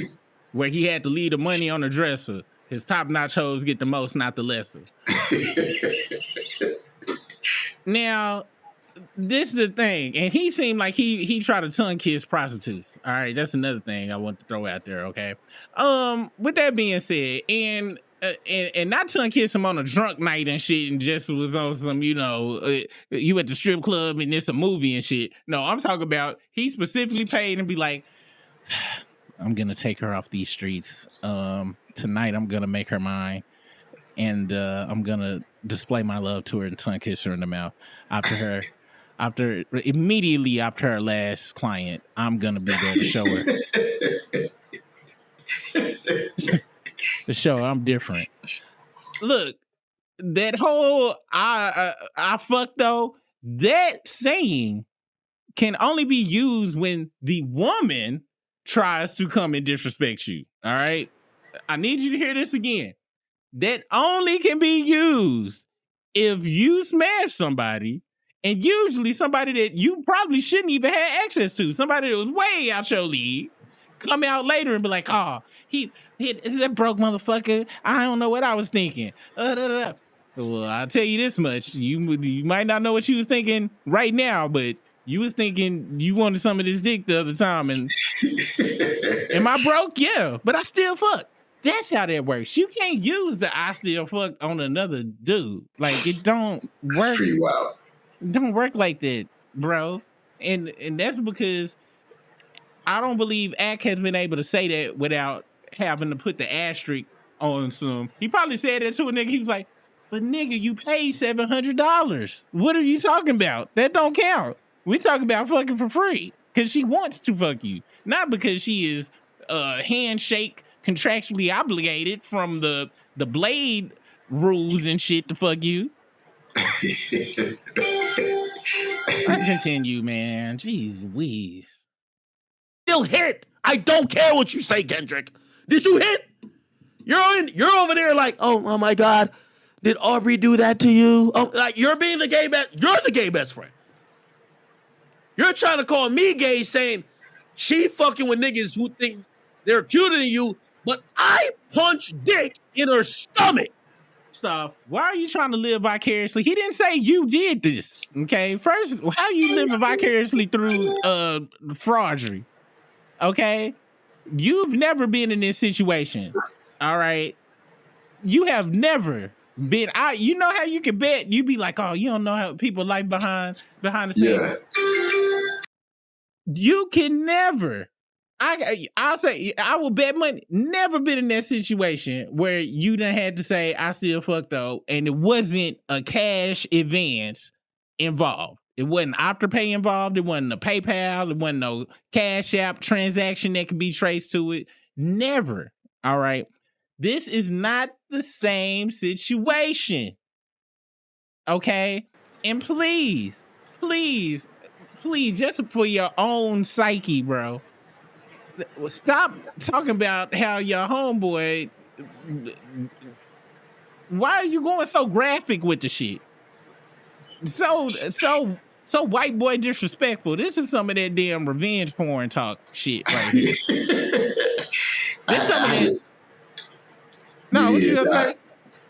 where he had to leave the money on the dresser. His top-notch hoes get the most, not the lesser. Now, this is the thing, and he seemed like he tried to tongue kiss prostitutes. All right, that's another thing I want to throw out there. Okay, with that being said, and not tongue kiss him on a drunk night and shit, and just was on some, you at the strip club and it's a movie and shit. No, I'm talking about he specifically paid and be like, I'm gonna take her off these streets. Tonight I'm gonna make her mine, and I'm gonna display my love to her and tongue kiss her in the mouth. Immediately after her last client, I'm gonna be there to show her. To show her I'm different. Look, that whole I fucked though, that saying can only be used when the woman tries to come and disrespect you. All right? I need you to hear this again. That only can be used if you smash somebody, and usually somebody that you probably shouldn't even have access to, somebody that was way out your league, come out later and be like, oh, he is that broke motherfucker? I don't know what I was thinking. Well, I'll tell you this much. You might not know what you was thinking right now, but You was thinking you wanted some of this dick the other time, and am I broke? Yeah, but I still fuck. That's how that works. You can't use the I still fuck on another dude. Like it don't work. That's pretty wild. It don't work like that, bro. And that's because I don't believe Ack has been able to say that without having to put the asterisk on some. He probably said that to a nigga. He was like, but nigga, you paid $700. What are you talking about? That don't count. We talking about fucking for free because she wants to fuck you, not because she is handshake contractually obligated from the Blade rules and shit to fuck you. Let's continue, man. Jeez Louise. Still hit. I don't care what you say, Kendrick. Did you hit? You're over there like, oh my God, did Aubrey do that to you? Oh, like you're being the gay best. You're the gay best friend. You're trying to call me gay, saying she fucking with niggas who think they're cuter than you, but I punch dick in her stomach. Stuff. Why are you trying to live vicariously? He didn't say you did this. Okay, first, how you living vicariously through fraudery? Okay, you've never been in this situation. All right, you have never been. You know how you can bet? You be like, oh, you don't know how people life behind the scenes. Yeah. You can never. I'll say I will bet money. Never been in that situation where you done had to say I still fuck though, and it wasn't a cash advance involved. It wasn't Afterpay involved. It wasn't a PayPal. It wasn't no Cash App transaction that could be traced to it. Never. All right. This is not the same situation. Okay. And please, just for your own psyche, bro. Stop talking about how your homeboy. Why are you going so graphic with the shit? So white boy disrespectful. This is some of that damn revenge porn talk shit right here. This some of that. No, what you gonna say?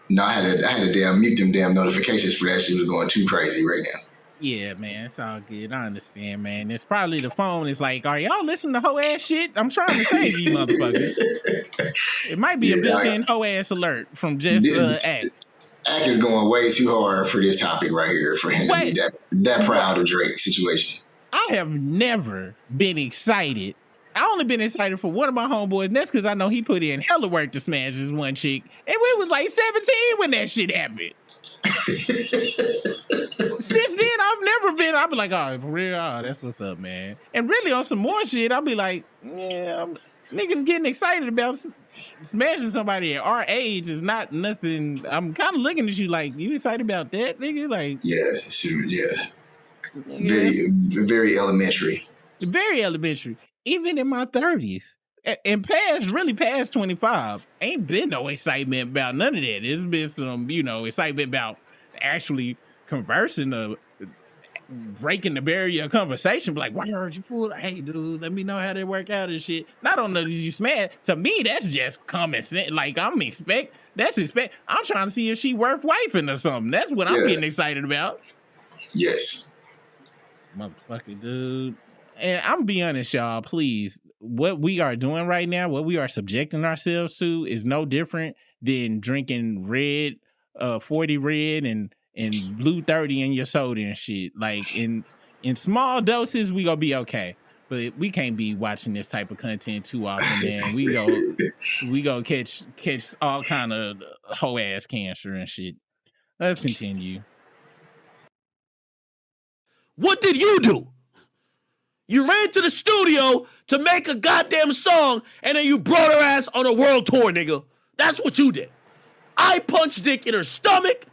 No, I had to damn mute them damn notifications for that shit was going too crazy right now. Yeah, man, it's all good. I understand, man. It's probably the phone. It's like, are y'all listening to hoe ass shit? I'm trying to save you, motherfuckers. It might be a built-in hoe ass alert from just Ack. Ack is going way too hard for this topic right here for him to be that proud of Drake situation. I have never been excited. I only been excited for one of my homeboys, and that's because I know he put in hella work to smash this one chick, and we was like 17 when that shit happened. Since then, I'll be like, oh, for real, oh, that's what's up, man. And really on some more shit, I'll be like, yeah, niggas getting excited about smashing somebody at our age is not nothing. I'm kind of looking at you like, you excited about that, nigga? Like, yeah. Very elementary. Very elementary. Even in my 30s. And past 25, ain't been no excitement about none of that. It's been some, excitement about actually conversing, breaking the barrier of conversation. Like, why heard you pull? Hey, dude, let me know how they work out and shit. Not only did you smash. To me, that's just common sense. Like, I'm trying to see if she worth wifing or something. That's what I'm getting excited about. Yes. This motherfucker, dude. And I'm gonna be honest, y'all, please. What we are doing right now, what we are subjecting ourselves to is no different than drinking 40 red and blue 30 in your soda and shit. Like in small doses, we gonna be okay. But we can't be watching this type of content too often, man. We go catch all kind of hoe ass cancer and shit. Let's continue. What did you do? You ran to the studio to make a goddamn song, and then you brought her ass on a world tour, nigga. That's what you did. I punched dick in her stomach.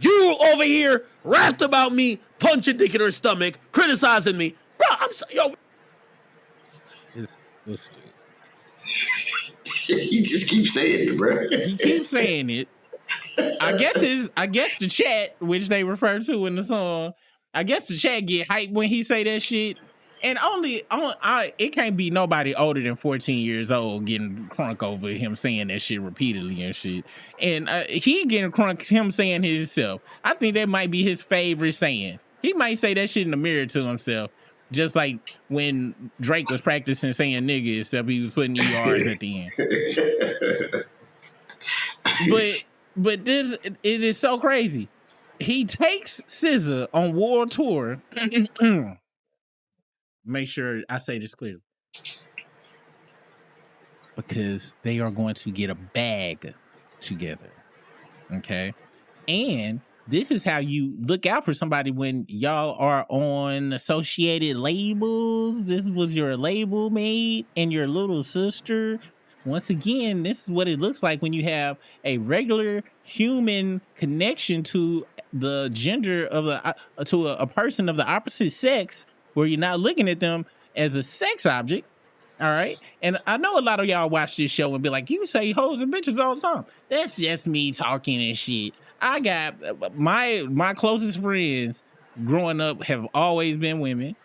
You over here rapped about me punching dick in her stomach, criticizing me. Bro, I'm sorry, yo. He just keeps saying it, bro. He keeps saying it. I guess the chat, which they refer to in the song, I guess the chat get hyped when he say that shit. And it can't be nobody older than 14 years old getting crunk over him saying that shit repeatedly and shit. And he getting crunk him saying it himself. I think that might be his favorite saying. He might say that shit in the mirror to himself. Just like when Drake was practicing saying nigga, except he was putting ERs at the end. But this, it is so crazy. He takes SZA on world tour. Make sure I say this clearly. Because they are going to get a bag together. Okay? And this is how you look out for somebody when y'all are on associated labels. This was your label mate and your little sister. Once again, this is what it looks like when you have a regular human connection to the gender of a person of the opposite sex, where you're not looking at them as a sex object. All right. And I know a lot of y'all watch this show and be like, you say hoes and bitches all the time. That's just me talking and shit. I got my closest friends growing up have always been women.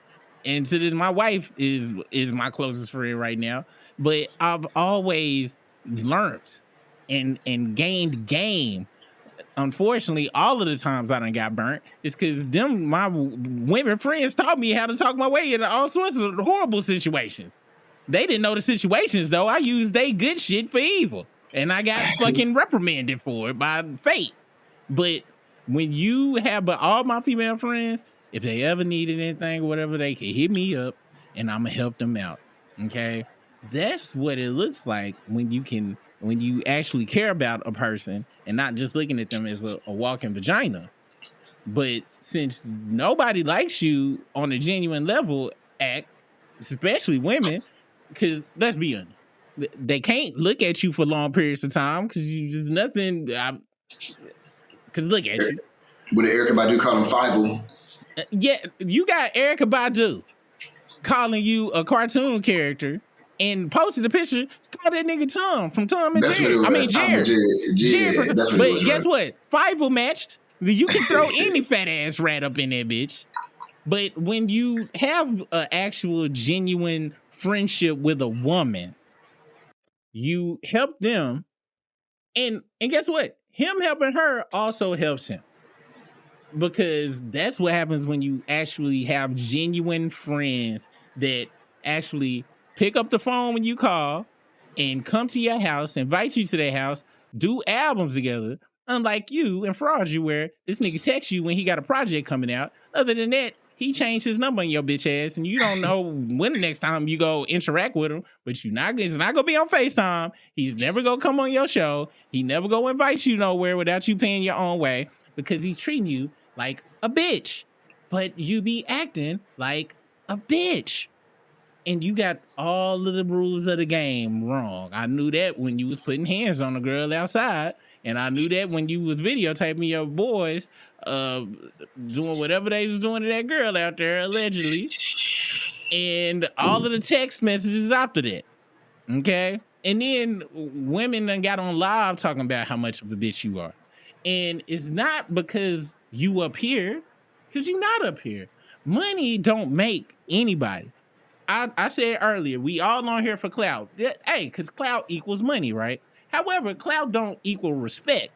And to this, my wife is my closest friend right now. But I've always learned and gained game. Unfortunately, all of the times I done got burnt is because my women friends taught me how to talk my way into all sorts of horrible situations. They didn't know the situations, though. I used they good shit for evil. And I got fucking reprimanded for it by fate. But when you have all my female friends, if they ever needed anything or whatever, they can hit me up and I'm going to help them out. Okay? That's what it looks like when you actually care about a person and not just looking at them as a walking vagina. But since nobody likes you on a genuine level, especially women, because let's be honest, they can't look at you for long periods of time because there's nothing. Because look at you. What did Erykah Badu call him? Fivel? Yeah, you got Erykah Badu calling you a cartoon character and posted a picture. Call that nigga Tom from Tom and Jerry. I mean Jerry. But guess what? Fivel matched. You can throw any fat ass rat up in that bitch. But when you have an actual genuine friendship with a woman, you help them, and guess what? Him helping her also helps him, because that's what happens when you actually have genuine friends that actually pick up the phone when you call and come to your house, invite you to their house, do albums together. Unlike you and Fraud, you where this nigga texts you when he got a project coming out. Other than that, he changed his number on your bitch ass, and you don't know when the next time you go interact with him. But it's not gonna be on FaceTime. He's never gonna come on your show. He never gonna invite you nowhere without you paying your own way, because he's treating you like a bitch. But you be acting like a bitch, and you got all of the rules of the game wrong. I knew that when you was putting hands on a girl outside. And I knew that when you was videotaping your boys doing whatever they was doing to that girl out there, allegedly. And all of the text messages after that. Okay? And then women done got on live talking about how much of a bitch you are. And it's not because you up here, because you not up here. Money don't make anybody. I said earlier, we all on here for clout. Hey, because clout equals money, right? However, clout don't equal respect.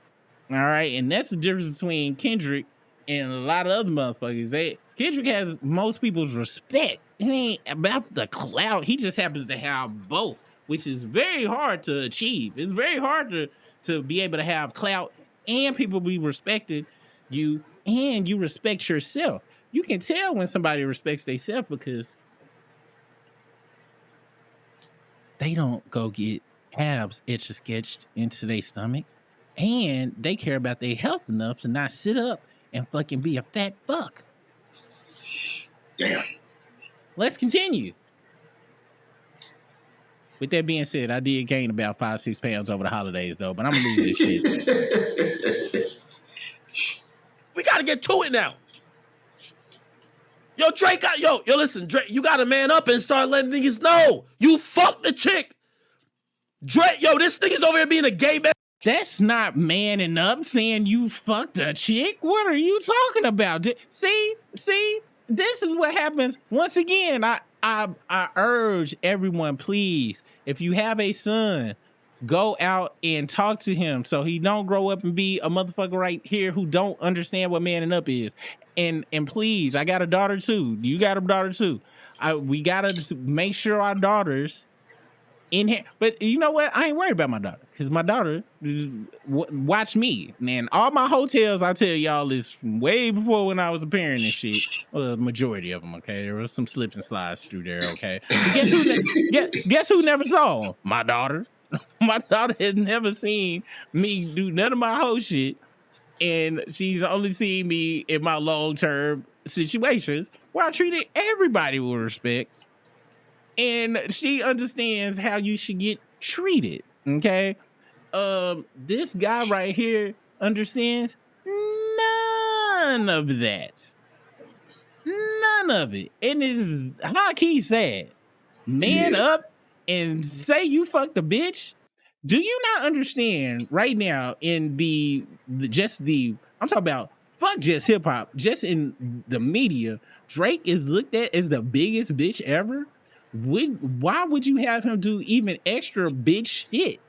All right. And that's the difference between Kendrick and a lot of other motherfuckers. Kendrick has most people's respect. It ain't about the clout. He just happens to have both, which is very hard to achieve. It's very hard to be able to have clout and people be respected you, and you respect yourself. You can tell when somebody respects themselves because they don't go get abs etch-a-sketched into their stomach, and they care about their health enough to not sit up and fucking be a fat fuck. Damn. Let's continue. With that being said, I did gain about 5-6 pounds over the holidays though, but I'm gonna lose this shit. We gotta get to it now. Yo, Drake, listen, Drake, you gotta man up and start letting niggas know you fucked the chick. Drake, this nigga's over here being a gay man. That's not manning up, saying you fucked a chick. What are you talking about? See, this is what happens. Once again, I urge everyone, please, if you have a son, go out and talk to him so he don't grow up and be a motherfucker right here who don't understand what manning up is. And please, I got a daughter too. You got a daughter too. We gotta make sure our daughters in here. But you know what? I ain't worried about my daughter because my daughter watch me. And all my hotels, I tell y'all, is from way before when I was a parent and shit. Well, the majority of them, okay? There was some slips and slides through there, okay? But guess who never saw them? My daughter. My daughter has never seen me do none of my whole shit. And she's only seen me in my long-term situations where I treated everybody with respect. And she understands how you should get treated. Okay. This guy right here understands none of that. None of it. And is high key sad. Man up and say you fucked a bitch. Do you not understand right now in I'm talking about fuck just hip hop, just in the media, Drake is looked at as the biggest bitch ever. Why would you have him do even extra bitch shit?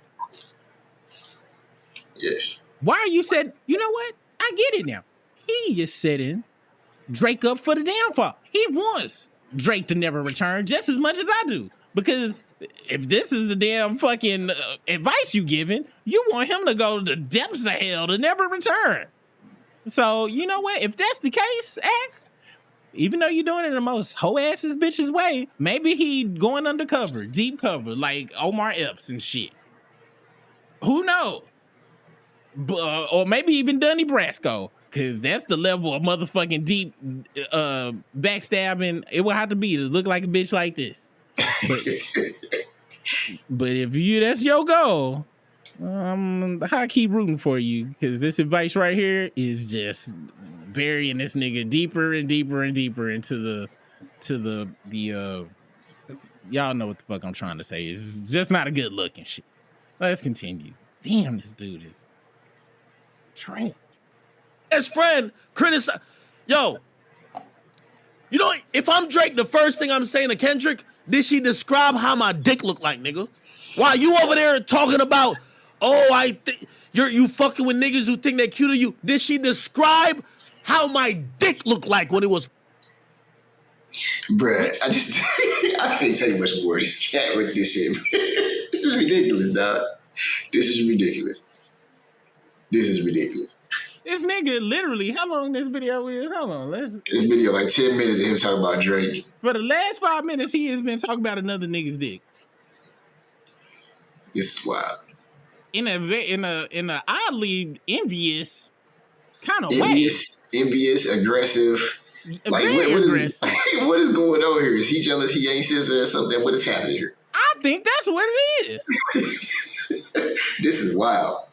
Yes. Why are you said, you know what? I get it now. He is setting Drake up for the downfall. He wants Drake to never return just as much as I do. Because if this is the damn fucking advice you giving, you want him to go to the depths of hell to never return. So, you know what? If that's the case, even though you're doing it in the most hoe-asses bitches way, maybe he going undercover, deep cover, like Omar Epps and shit. Who knows? Or maybe even Donnie Brasco, because that's the level of motherfucking deep backstabbing it will have to be to look like a bitch like this. But if that's your goal, I keep rooting for you, because this advice right here is just burying this nigga deeper and deeper and deeper into the y'all know what the fuck I'm trying to say. It's just not a good look and shit. Let's continue. Damn, this dude is trash. Best friend criticize. Yo, you know, if I'm Drake, the first thing I'm saying to Kendrick, did she describe how my dick look like, nigga? While you over there talking about, I think you fucking with niggas who think they're cute to you. Did she describe how my dick looked like when it was? Bruh, I can't tell you much more. Just can't with this shit. This is ridiculous, dog. This is ridiculous. This nigga literally, how long this video is? Hold on, this video like 10 minutes of him talking about Drake. For the last 5 minutes, he has been talking about another nigga's dick. This is wild. In a oddly envious kind of way. Envious, aggressive. Like what is going on here? Is he jealous he ain't SZA or something? What is happening here? I think that's what it is. This is wild.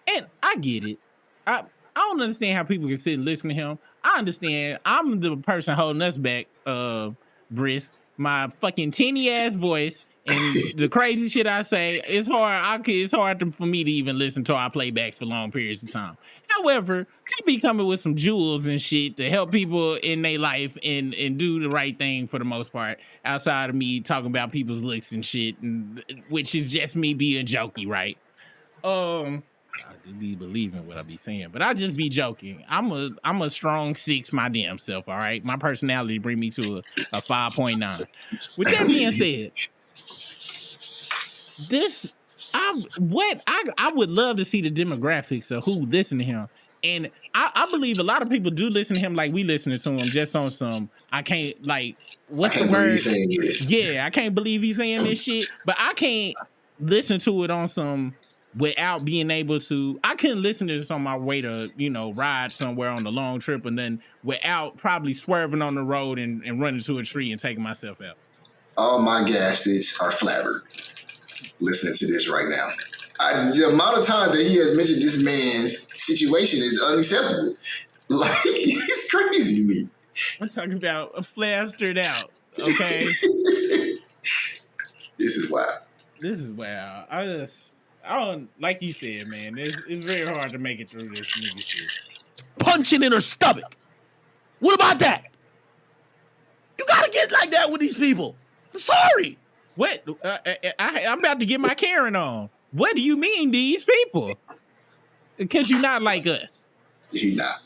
And I get it. I don't understand how people can sit and listen to him. I understand. I'm the person holding us back, Brisk. My fucking tinny ass voice and the crazy shit I say. It's hard. It's hard for me to even listen to our playbacks for long periods of time. However, I be coming with some jewels and shit to help people in their life and do the right thing for the most part. Outside of me talking about people's looks and shit, which is just me being jokey, right? I do be believing what I be saying, but I just be joking. I'm a strong 6 my damn self, all right? My personality bring me to a 5.9. With that being said, I would love to see the demographics of who listen to him. And I believe a lot of people do listen to him like we listening to him just on some, I can't, like, what's the word? Yeah, I can't believe he's saying this shit, but I can't listen to it on some without being able to. I couldn't listen to this on my way to, ride somewhere on the long trip, and then without probably swerving on the road and running to a tree and taking myself out. All my gas states are flabbered listening to this right now. The amount of time that he has mentioned this man's situation is unacceptable. Like, it's crazy to me. I'm talking about a flastered out, okay? This is wild. I don't, like you said, man, it's very hard to make it through this nigga shit. Punching in her stomach. What about that? You gotta get like that with these people. I'm sorry. What? I'm about to get my Karen on. What do you mean, these people? Because you're not like us. He not.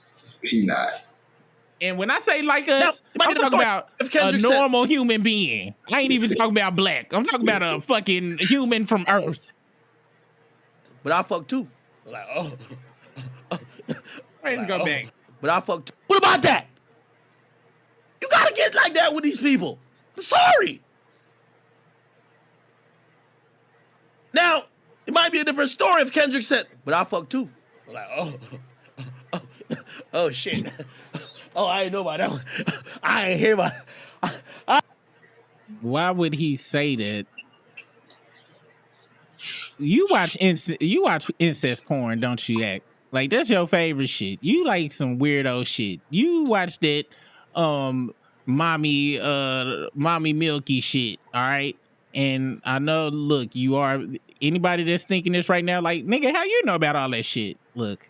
And when I say like us, Now, I'm talking about a normal human being. I ain't even talking about black. I'm talking about a fucking human from Earth. But I fuck too. Like, Let's go back. But I fuck too. What about that? You gotta get like that with these people. I'm sorry. Now, it might be a different story if Kendrick said, but I fuck too. Like, oh shit. Oh, I ain't know about that one. I ain't hear about it. Why would he say that? You watch incest porn, don't you, act? Like, that's your favorite shit. You like some weirdo shit. You watch that mommy milky shit, all right? And I know, look, you are anybody that's thinking this right now, like, nigga, how you know about all that shit? Look,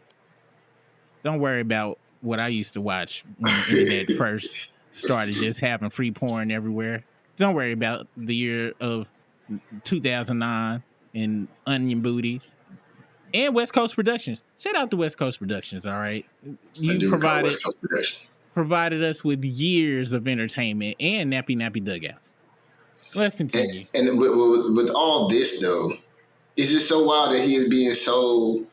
don't worry about what I used to watch when the internet first started just having free porn everywhere. Don't worry about the year of 2009 and Onion Booty and West Coast Productions. Shout out to West Coast Productions, all right? You provided us with years of entertainment and nappy dugouts. Let's continue. And with all this, though, it's just so wild that he is being so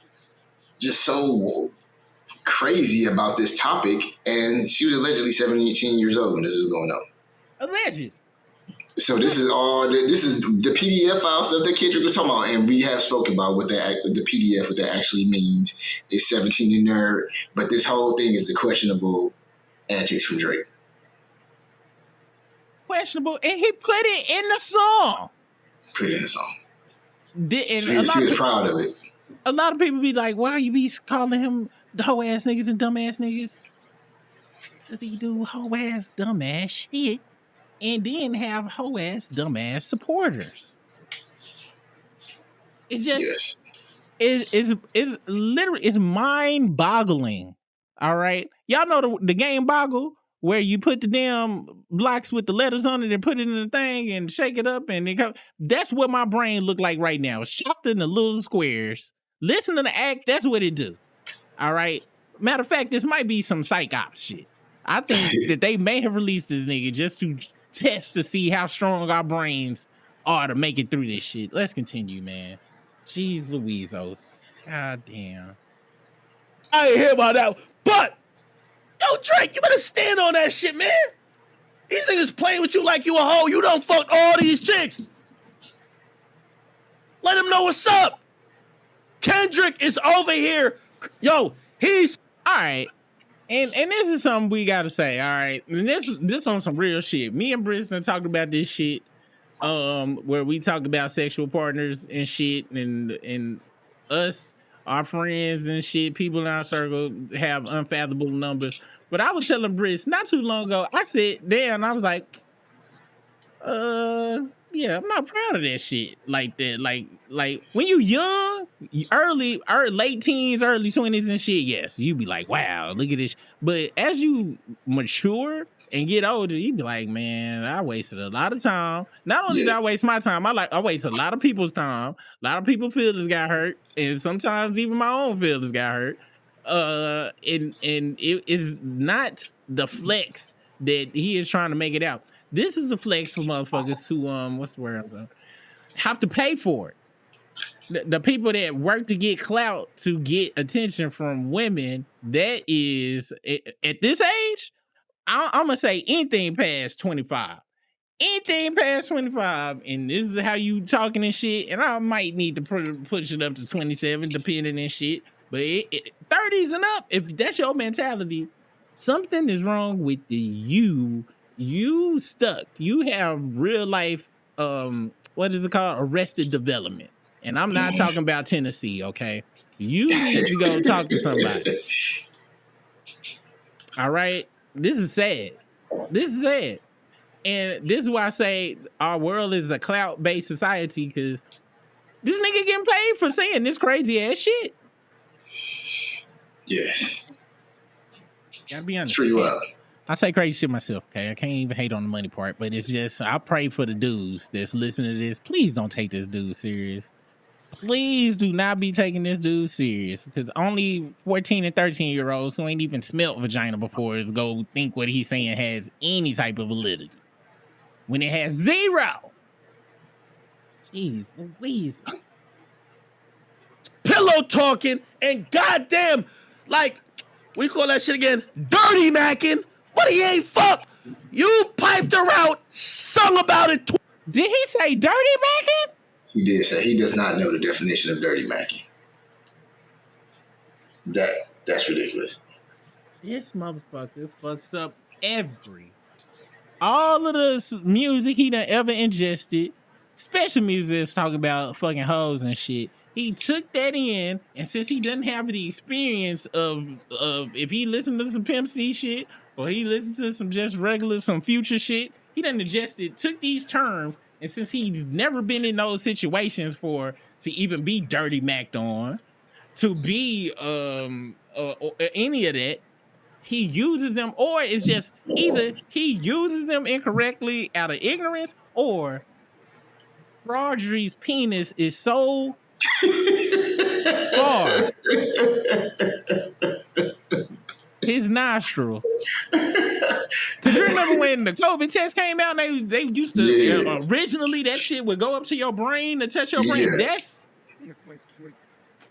crazy about this topic. And she was allegedly 17 years old when this was going on. Alleged. So this is the PDF file stuff that Kendrick was talking about, and we have spoken about what the PDF, what that actually means. Is 17 and nerd, but this whole thing is the questionable antics from Drake. Questionable, and he put it in the song. So he was proud of it. A lot of people be like, why you be calling him hoe ass niggas and dumb ass niggas? Does he do hoe ass dumb ass shit and then have hoe ass dumb ass supporters? It's just it's literally, it's mind boggling. All right, y'all know the game Boggle, where you put the damn blocks with the letters on it and put it in the thing and shake it up and it comes. That's what my brain look like right now. It's chopped into little squares. Listen to the act. That's what it do. All right. Matter of fact, this might be some psych ops shit. I think that they may have released this nigga just to test to see how strong our brains are to make it through this shit. Let's continue, man. Jeez Louisos. God damn. I ain't hear about that. But yo, Drake, you better stand on that shit, man. These niggas playing with you like you a hoe. You done fucked all these chicks. Let them know what's up. Kendrick is over here. Yo, he's all right. And this is something we gotta say, all right. And this on some real shit. Me and Briston talked about this shit. Where we talk about sexual partners and shit, and us, our friends and shit, people in our circle have unfathomable numbers. But I was telling Briss not too long ago, I said, damn, I was like, yeah, I'm not proud of that shit like that. Like when you young, late teens, early 20s and shit, yes, you be like, wow, look at this. But as you mature and get older, you be like, man, I wasted a lot of time. Not only did I waste my time, I waste a lot of people's time. A lot of people's feelings got hurt, and sometimes even my own feelings got hurt. And it is not the flex that he is trying to make it out. This is a flex for motherfuckers who what's the word? Have to pay for it. The people that work to get clout, to get attention from women, that is at this age, I'm gonna say anything past 25. Anything past 25, and this is how you talking and shit, and I might need to push it up to 27, depending and shit. But 30s and up, if that's your mentality, something is wrong with you. You stuck. You have real life, what is it called? Arrested development. And I'm not talking about Tennessee, okay? You need to go talk to somebody. All right? This is sad. This is sad. And this is why I say our world is a clout-based society, because this nigga getting paid for saying this crazy ass shit. Yes. Gotta be honest. It's pretty wild. I say crazy shit myself, okay? I can't even hate on the money part, but it's just, I pray for the dudes that's listening to this. Please don't take this dude serious. Please do not be taking this dude serious, because only 14 and 13-year-olds who ain't even smelt vagina before is go think what he's saying has any type of validity. When it has zero. Jeez Louise. Pillow talking and goddamn, like, we call that shit again, dirty macking, but he ain't fuck. You piped her out, sung about it. Did he say dirty macking? He did say he does not know the definition of dirty macking. That's ridiculous. This motherfucker fucks up all of the music he done ever ingested, special music that's talking about fucking hoes and shit. He took that in, and since he doesn't have the experience of if he listened to some Pimp C shit or he listened to some just regular, some Future shit, he done ingested, took these terms, and since he's never been in those situations to even be dirty macked on, to be any of that, he uses them, or it's just either he uses them incorrectly out of ignorance, or Fraudry's penis is so far his nostril. Cause you remember when the COVID test came out, they used to originally that shit would go up to your brain to touch your brain. That's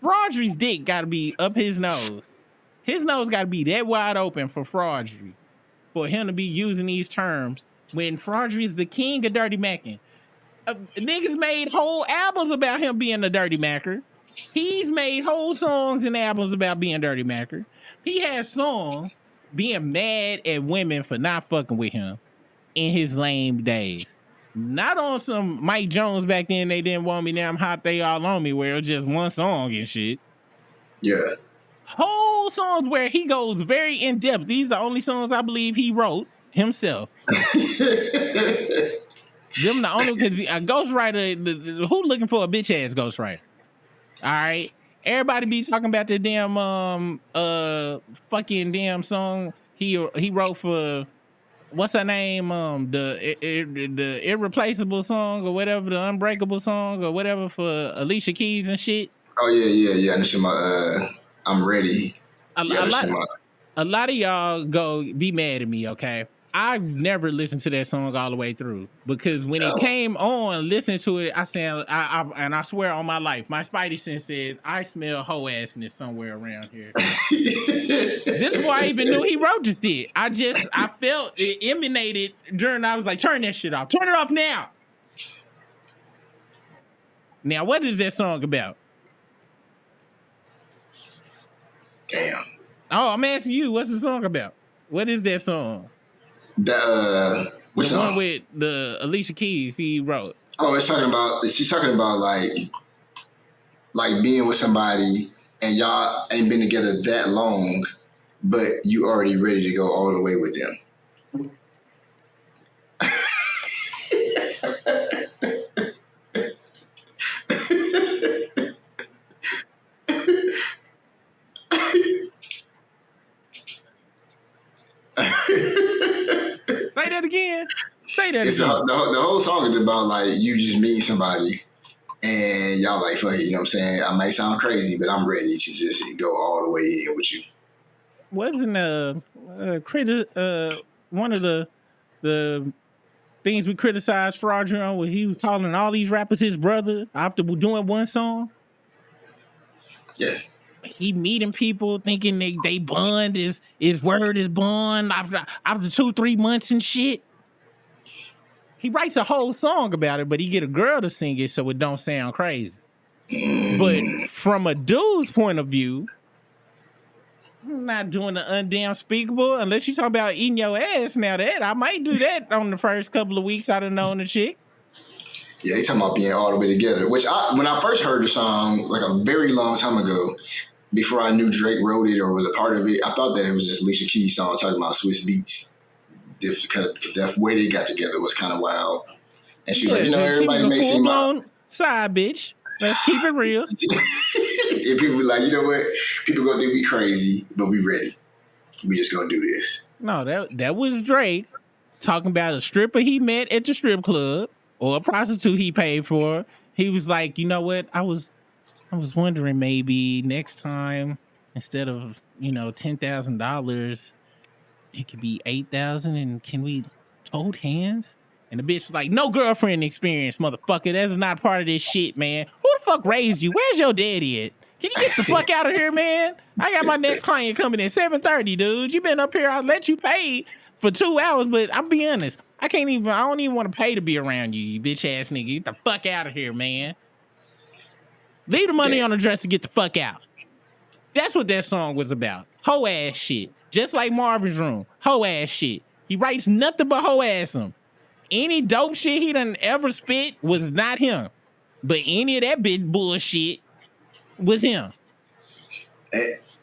Fraudry's dick gotta be up his nose. His nose gotta be that wide open for Fraudry, for him to be using these terms when Fraudry is the king of dirty macking. Niggas made whole albums about him being a dirty macker. He's made whole songs and albums about being dirty macker. He has songs being mad at women for not fucking with him in his lame days. Not on some Mike Jones back then, they didn't want me, now I'm hot, they all on me, where it was just one song and shit. Yeah. Whole songs where he goes very in depth. These are the only songs I believe he wrote himself. Them the only, because a ghostwriter, who looking for a bitch ass ghostwriter? All right, everybody be talking about the damn fucking damn song he wrote for, what's her name, the Irreplaceable song or whatever, the Unbreakable song or whatever for Alicia Keys and shit. Oh yeah. I understand my I'm ready. A lot of y'all go be mad at me, okay? I've never listened to that song all the way through, because when it came on, listening to it, I said, and I swear on my life, my spidey sense says I smell hoe assness somewhere around here. This is why I even knew he wrote the shit. I felt it emanated during. I was like, turn that shit off. Turn it off now. Now, what is that song about? Damn. Oh, I'm asking you, what's the song about? What is that song? The song? One with the Alicia Keys he wrote. Oh, she's talking about like being with somebody and y'all ain't been together that long, but you already ready to go all the way with them. Say that again. Say that It's again. The whole song is about like you just meeting somebody and y'all like, fuck it, you know what I'm saying? I might sound crazy, but I'm ready to just go all the way in with you. Wasn't one of the things we criticized Fraudry on was he was calling all these rappers his brother after doing one song? Yeah. He meeting people thinking they bond his word is bond after 2-3 months and shit. He writes a whole song about it, but he get a girl to sing it so it don't sound crazy. But from a dude's point of view, I'm not doing the undamn speakable unless you talk about eating your ass. Now that I might do that on the first couple of weeks I'd have known the chick. Yeah, they talking about being all the way together. Which when I first heard the song, like a very long time ago, before I knew Drake wrote it or was a part of it, I thought that it was just Alicia Keys' song talking about Swiss Beats. The way they got together was kind of wild. And she was like, everybody may seem full-blown side bitch. Let's keep it real. And people be like, you know what? People gonna think we crazy, but we ready. We just gonna do this. No, that was Drake talking about a stripper he met at the strip club or a prostitute he paid for. He was like, you know what? I was wondering maybe next time instead of $10,000, it could be 8,000, and can we hold hands? And the bitch was like, no girlfriend experience, motherfucker. That's not part of this shit, man. Who the fuck raised you? Where's your daddy at? Can you get the fuck out of here, man? I got my next client coming at 7:30, dude. You been up here. I'll let you pay for 2 hours, but I'll be honest. I don't even want to pay to be around you, you bitch ass nigga. Get the fuck out of here, man. Leave the money on the dresser, get the fuck out. That's what that song was about. Hoe ass shit. Just like Marvin's Room. Hoe ass shit. He writes nothing but hoe ass him. Any dope shit he done ever spit was not him. But any of that bitch bullshit was him.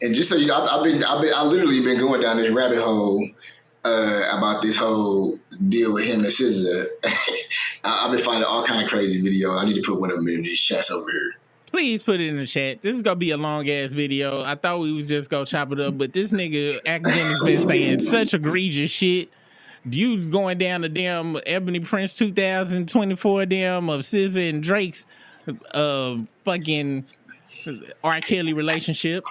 And just so you know, I literally been going down this rabbit hole about this whole deal with him and SZA. I've been finding all kind of crazy video. I need to put one of them in these chats over here. Please put it in the chat. This is gonna be a long ass video. I thought we was just gonna chop it up, but this nigga Akademiks been saying such egregious shit. You going down the damn Ebony Prince 2024 damn of SZA and Drake's fucking R. Kelly relationship.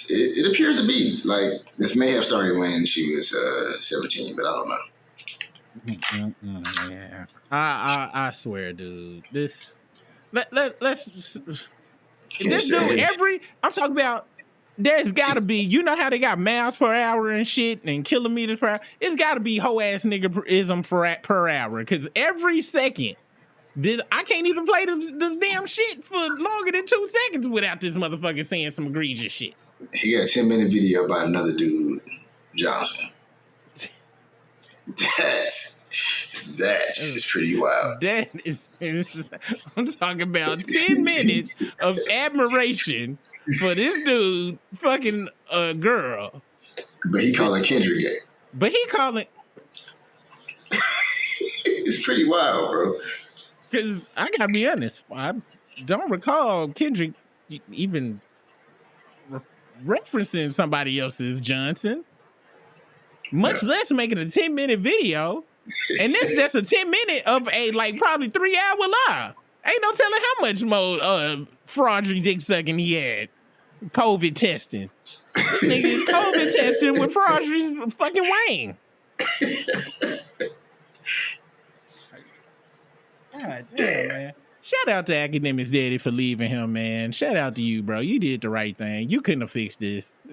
It appears to be like this may have started when she was 17, but I don't know. Yeah, I swear, dude. Let's this dude I'm talking about. There's gotta be, you know how they got miles per hour and shit and kilometers per hour. It's gotta be hoe ass niggaism per hour, because every second. I can't even play this damn shit for longer than 2 seconds without this motherfucker saying some egregious shit. He got a 10-minute video about another dude, Johnson. That's just pretty wild. That is, I'm talking about 10 minutes of admiration for this dude fucking a girl. But he calling Kendrick gay. It's pretty wild, bro. Because I gotta be honest, I don't recall Kendrick even referencing somebody else's Johnson, much less making a 10-minute video. And that's a 10-minute of a probably 3-hour live. Ain't no telling how much more fraudulent dick sucking he had. COVID testing. This nigga is COVID testing with fraudulent fucking Wayne. God damn, man. Shout out to Academiks Daddy for leaving him, man. Shout out to you, bro. You did the right thing. You couldn't have fixed this.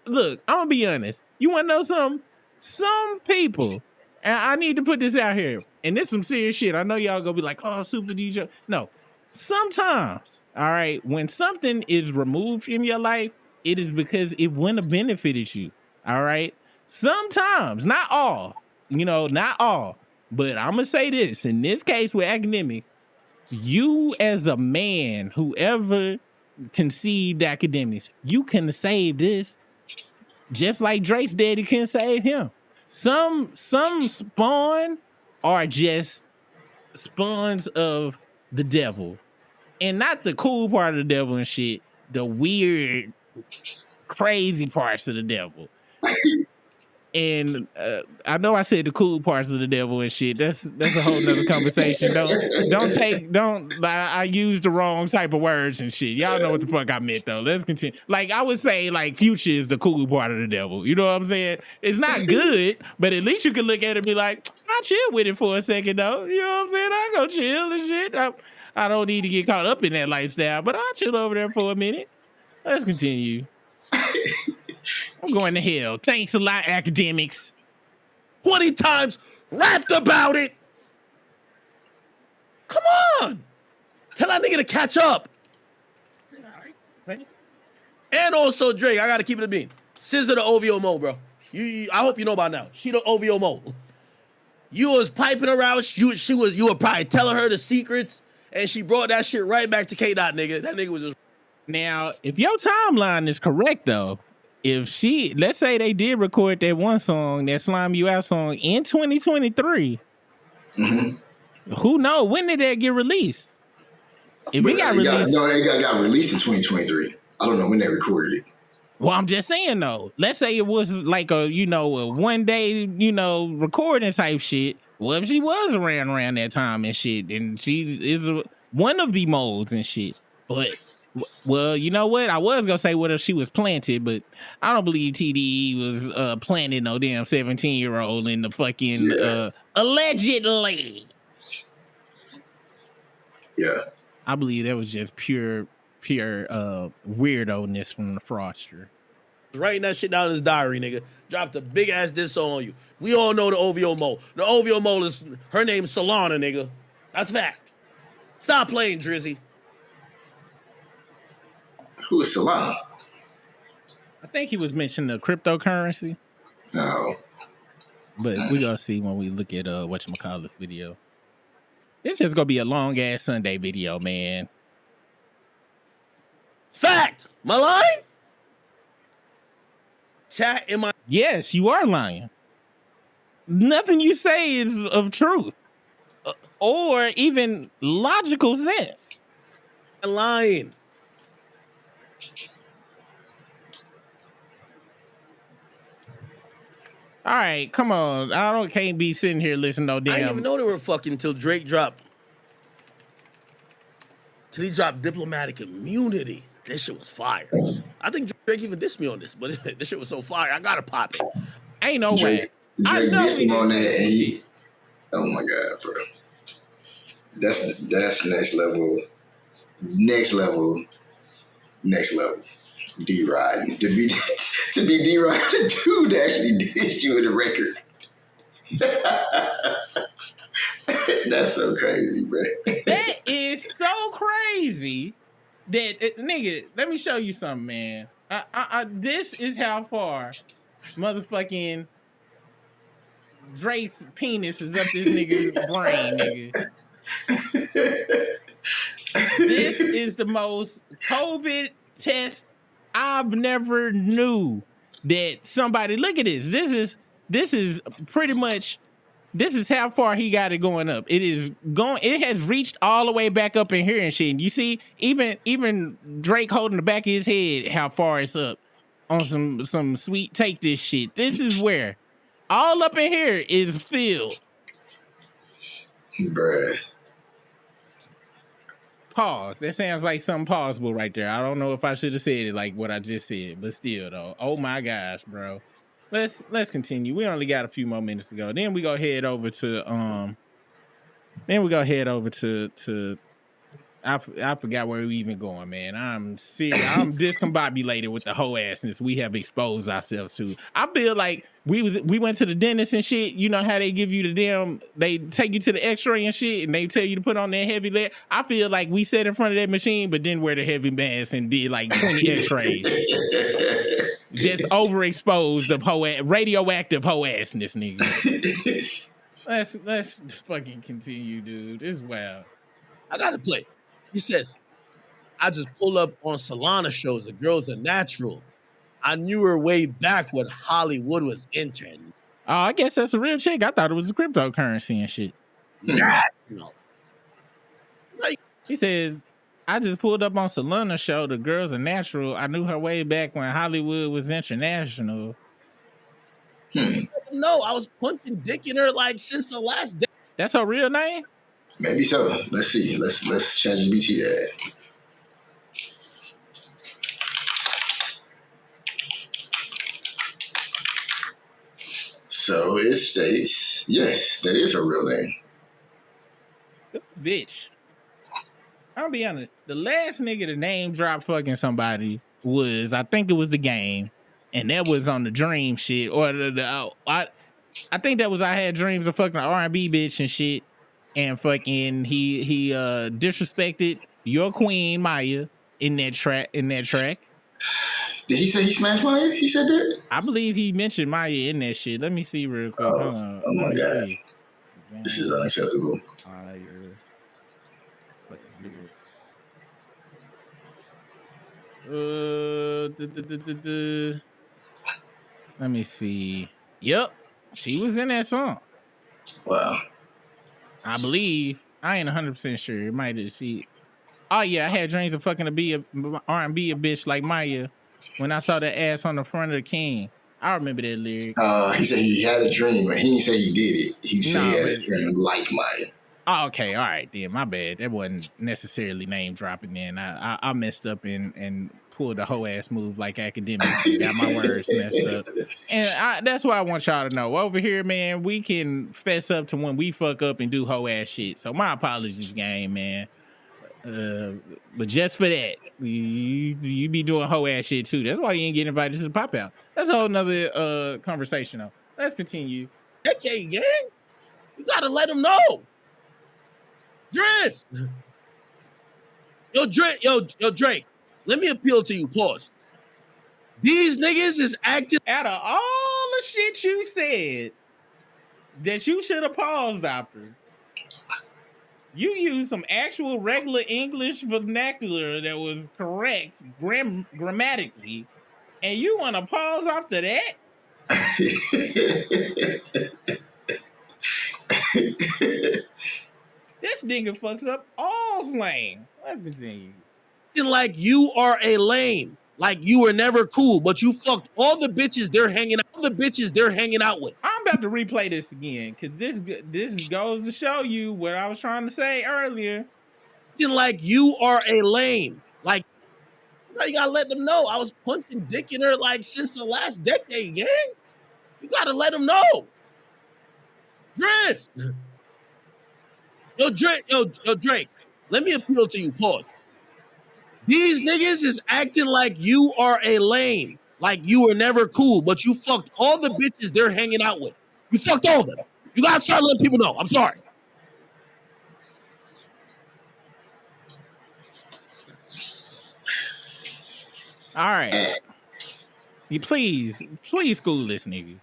Look, I'm gonna be honest. You wanna know something? Some people, and I need to put this out here, and this is some serious shit. I know y'all gonna be like, oh, super DJ. No. Sometimes, all right, when something is removed from your life, it is because it wouldn't have benefited you. All right. Sometimes, not all, not all. But I'm going to say this, in this case with Academiks, you as a man, whoever conceived Academiks, you can save this just like Drake's daddy can save him. Some spawn are just spawns of the devil. And not the cool part of the devil and shit, the weird, crazy parts of the devil. And I know I said the cool parts of the devil and shit. That's a whole nother conversation. I used the wrong type of words and shit. Y'all know what the fuck I meant though. Let's continue. I would say Future is the cool part of the devil. You know what I'm saying? It's not good, but at least you can look at it and be like, I chill with it for a second though. You know what I'm saying? I go chill and shit. I don't need to get caught up in that lifestyle, but I'll chill over there for a minute. Let's continue. I'm going to hell. Thanks a lot, Academiks. 20 times rapped about it. Come on. Tell that nigga to catch up. Right. And also, Drake, I got to keep it a bean. SZA the OVO Mo, bro. I hope you know by now. She the OVO Mo. You was piping her out. You were probably telling her the secrets, and she brought that shit right back to K-Dot, nigga. That nigga was just... Now, if your timeline is correct, though, let's say they did record that one song, that Slime You Out song, in 2023, who knows? When did that get released? If it got released... It got released in 2023. I don't know when they recorded it. Well, I'm just saying though. Let's say it was like a a one day recording type shit. Well, if she was around that time and shit, and she is one of the molds and shit. But well, you know what? I was gonna say what if she was planted, but I don't believe TDE was planted no damn 17-year-old in the fucking allegedly. Yeah. I believe that was just pure weirdo-ness from the fraudster. Writing that shit down in his diary, nigga. Dropped a big ass diss on you. We all know the OVO mole. The OVO mole is her name's Solana, nigga. That's fact. Stop playing, Drizzy. Who is Solana? I think he was mentioning the cryptocurrency. No. But we gonna see when we look at whatchamacallit's video. It's just gonna be a long ass Sunday video, man. Fact. Am I lying? Chat, am I? Yes, you are lying. Nothing you say is of truth or even logical sense. Lying. All right, come on. Can't be sitting here listening to no damn. I didn't even know they were fucking until Drake dropped. Till he dropped Diplomatic Immunity. This shit was fire. I think Drake even dissed me on this, but this shit was so fire. I gotta pop it. Ain't no way. Drake dissed him on that, and he. Oh my god, bro. That's next level. Next level. D-Rod. To be D-Rod, the dude actually dissed you in the record. That's so crazy, bro. That is so crazy. Nigga, let me show you something, man. This is how far motherfucking Drake's penis is up this nigga's brain, nigga. This is the most COVID test I've never knew that somebody. Look at this. This is pretty much. This is how far he got it going up. It has reached all the way back up in here and shit. And you see, even Drake holding the back of his head, how far it's up on some sweet take this shit. This is where all up in here is filled. Bruh. Pause. That sounds like something pausable right there. I don't know if I should have said it like what I just said, but still though. Oh my gosh, bro. Let's continue. We only got a few more minutes to go. Then we go head over to I forgot where we even going, man. I'm serious. I'm discombobulated with the whole assness we have exposed ourselves to. I feel like we went to the dentist and shit. You know how they give you they take you to the x-ray and shit and they tell you to put on that heavy lead. I feel like we sat in front of that machine but didn't wear the heavy mask and did like 20 x-rays. Just overexposed of radioactive hoe assness, nigga. Let's fucking continue, dude. It's wild. I gotta play. He says, I just pull up on Solana shows. The girl's a natural. I knew her way back when Hollywood was intern. Oh, I guess that's a real chick. I thought it was a cryptocurrency and shit. National. Like, he says, I just pulled up on Solana show. The girl's a natural. I knew her way back when Hollywood was international. No, I was punching dick in her like since the last day. That's her real name? Maybe so. Let's see. Let's ChatGPT that. So it states, yes, that is her real name. Bitch. I'll be honest. The last nigga to name drop fucking somebody was, I think it was The Game, and that was on the Dream shit, or I think that was I Had Dreams of fucking R&B bitch and shit. And fucking he disrespected your queen Maya in that track. Did he say he smashed Maya? He said that? I believe he mentioned Maya in that shit. Let me see real quick. Oh my god. See. This is unacceptable. Let me see. Yep. She was in that song. Wow. I believe. I ain't 100% sure. It might have she. Oh yeah, I had dreams of fucking R&B a bitch like Maya. When I saw the ass on the front of the can. I remember that lyric. He said he had a dream, but he didn't say he did it. He just said he had a but dream like mine. oh, okay, all right, then my bad. That wasn't necessarily name dropping. Then I messed up and pulled a whole ass move like Academiks and got my words messed up. And that's what I want y'all to know. Over here, man, we can fess up to when we fuck up and do whole ass shit. So my apologies, gang, man. But just for that, you be doing whole ass shit too. That's why you ain't getting invited to the pop out. That's a whole nother conversation though. Let's continue. Decade, gang. You gotta let them know. Driss. Yo, Drake. Let me appeal to you. Pause. These niggas is acting. Out of all the shit you said that you should have paused after, you used some actual regular English vernacular that was correct grammatically, and you want to pause after that? This nigga fucks up all slang. Let's continue. Like you are a lame. Like you were never cool, but you fucked all the bitches they're hanging out with. I'm about to replay this again because this goes to show you what I was trying to say earlier. Like you are a lame. Like you gotta let them know. I was punching dick in her like since the last decade, gang. You gotta let them know. Driss. Yo, Drake. Let me appeal to you. Pause. These niggas is acting like you are a lame. Like you were never cool, but you fucked all the bitches they're hanging out with. You fucked all of them. You gotta start letting people know. I'm sorry. All right. You please school this nigga.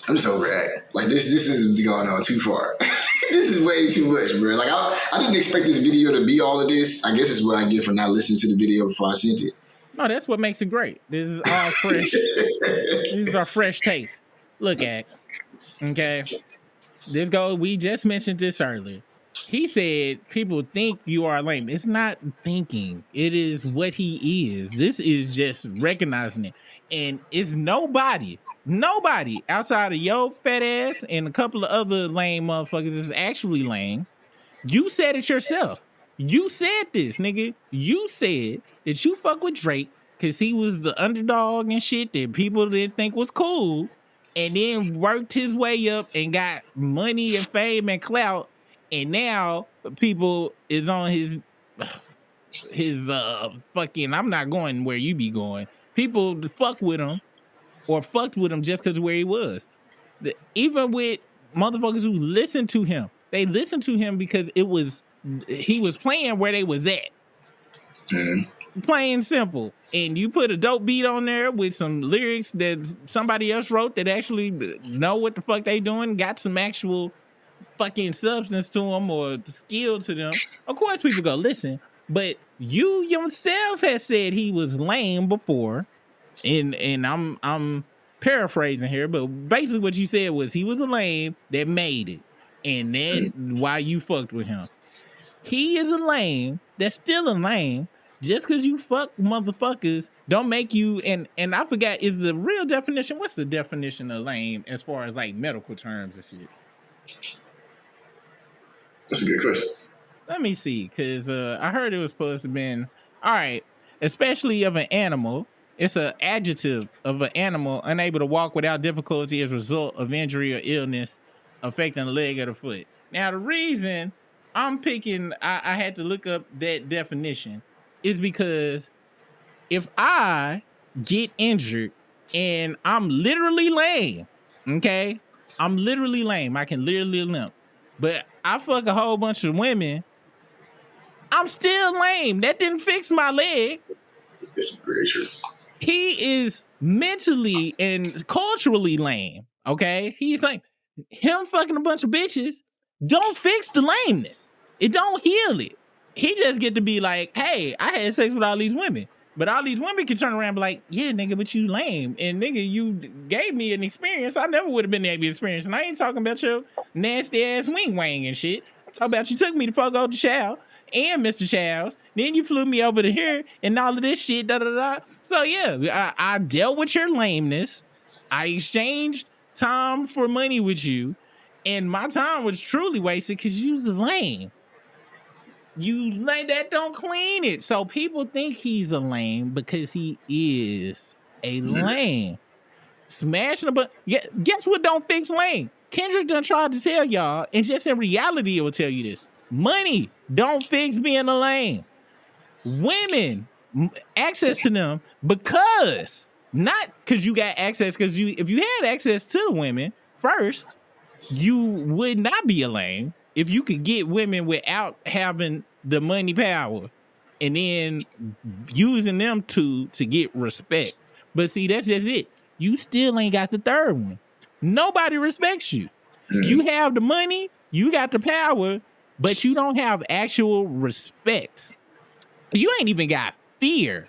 I'm just overacting. Like this is going on too far. This is way too much, bro. Like I didn't expect this video to be all of this. I guess it's what I get for not listening to the video before I sent it. No, that's what makes it great. This is all fresh. This is our fresh taste. Look at, okay. We just mentioned this earlier. He said people think you are lame. It's not thinking. It is what he is. This is just recognizing it. And it's nobody outside of your fat ass and a couple of other lame motherfuckers is actually lame. You said it yourself. You said this, nigga. You said that you fuck with Drake because he was the underdog and shit that people didn't think was cool, and then worked his way up and got money and fame and clout, and now people is on his fucking, I'm not going where you be going. People fuck with him or fucked with him just because of where he was. Even with motherfuckers who listened to him, they listened to him because he was playing where they was at. Plain simple. And you put a dope beat on there with some lyrics that somebody else wrote that actually know what the fuck they doing, got some actual fucking substance to them or skill to them. Of course people go listen, but you yourself has said he was lame before. And I'm paraphrasing here, but basically what you said was he was a lame that made it. And that's why you fucked with him. He is a lame that's still a lame. Just because you fuck motherfuckers don't make you, and I forgot, is the real definition, what's the definition of lame as far as like medical terms and shit? That's a good question. Let me see, because I heard it was supposed to have been, all right, especially of an animal. It's an adjective of an animal unable to walk without difficulty as a result of injury or illness affecting the leg or the foot. Now, the reason I'm picking, I had to look up that definition is because if I get injured and I'm literally lame, okay? I'm literally lame. I can literally limp. But I fuck a whole bunch of women, I'm still lame. That didn't fix my leg. It's very true. He is mentally and culturally lame, okay? He's like, him fucking a bunch of bitches don't fix the lameness. It don't heal it. He just get to be like, hey, I had sex with all these women. But all these women can turn around and be like, yeah, nigga, but you lame. And nigga, you gave me an experience I never would have been able to experience. And I ain't talking about your nasty ass wing wang and shit. I'm talking about you took me to fuck out the shower. and Mr. Childs. Then you flew me over to here and all of this shit. Da da da. So yeah, I dealt with your lameness. I exchanged time for money with you, and my time was truly wasted because you was lame. You like that don't clean it. So people think he's a lame because he is a lame. Smashing a but guess what don't fix lame? Kendrick done tried to tell y'all, and just in reality, it will tell you this. Money don't fix being a lame. Women, access to them because not because you got access, because if you had access to the women first, you would not be a lame if you could get women without having the money power and then using them to get respect. But see, that's just it. You still ain't got the third one. Nobody respects you. You have the money, you got the power, but you don't have actual respect. You ain't even got fear.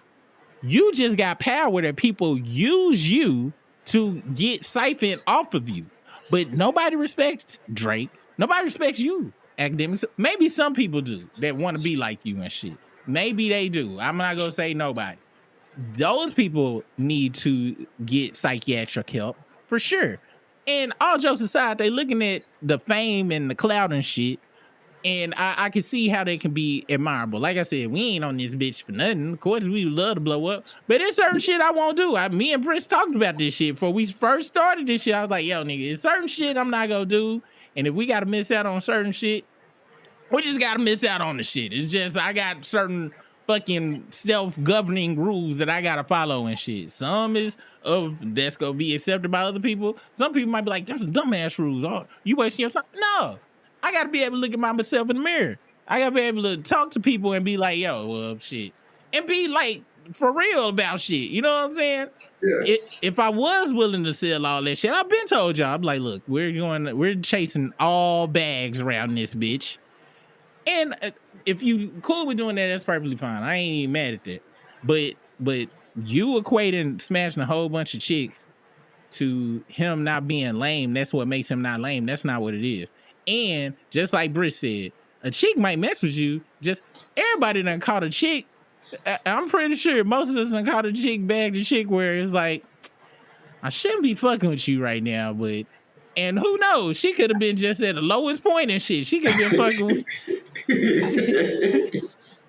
You just got power that people use you to get siphoned off of you. But nobody respects Drake. Nobody respects you, Academiks. Maybe some people do that want to be like you and shit. Maybe they do. I'm not going to say nobody. Those people need to get psychiatric help for sure. And all jokes aside, they looking at the fame and the clout and shit. And I can see how they can be admirable. Like I said, we ain't on this bitch for nothing. Of course, we love to blow up. But there's certain shit I won't do. Me and Prince talked about this shit before we first started this shit. I was like, yo, nigga, it's certain shit I'm not going to do. And if we got to miss out on certain shit, we just got to miss out on the shit. It's just I got certain fucking self-governing rules that I got to follow and shit. Some is that's going to be accepted by other people. Some people might be like, that's a dumbass rules. Oh, you wasting your time. No. I got to be able to look at myself in the mirror. I got to be able to talk to people and be like, yo, well, shit. And be like, for real about shit. You know what I'm saying? Yeah. If I was willing to sell all that shit, I've been told y'all, I'm like, look, we're chasing all bags around this bitch. And if you cool with doing that, that's perfectly fine. I ain't even mad at that. But you equating smashing a whole bunch of chicks to him not being lame, that's what makes him not lame. That's not what it is. And just like Britt said, a chick might mess with you. Just everybody done caught a chick. I'm pretty sure most of us done caught a chick, bagged a chick where it's like, I shouldn't be fucking with you right now, but and who knows? She could have been just at the lowest point and shit. She could have been fucking with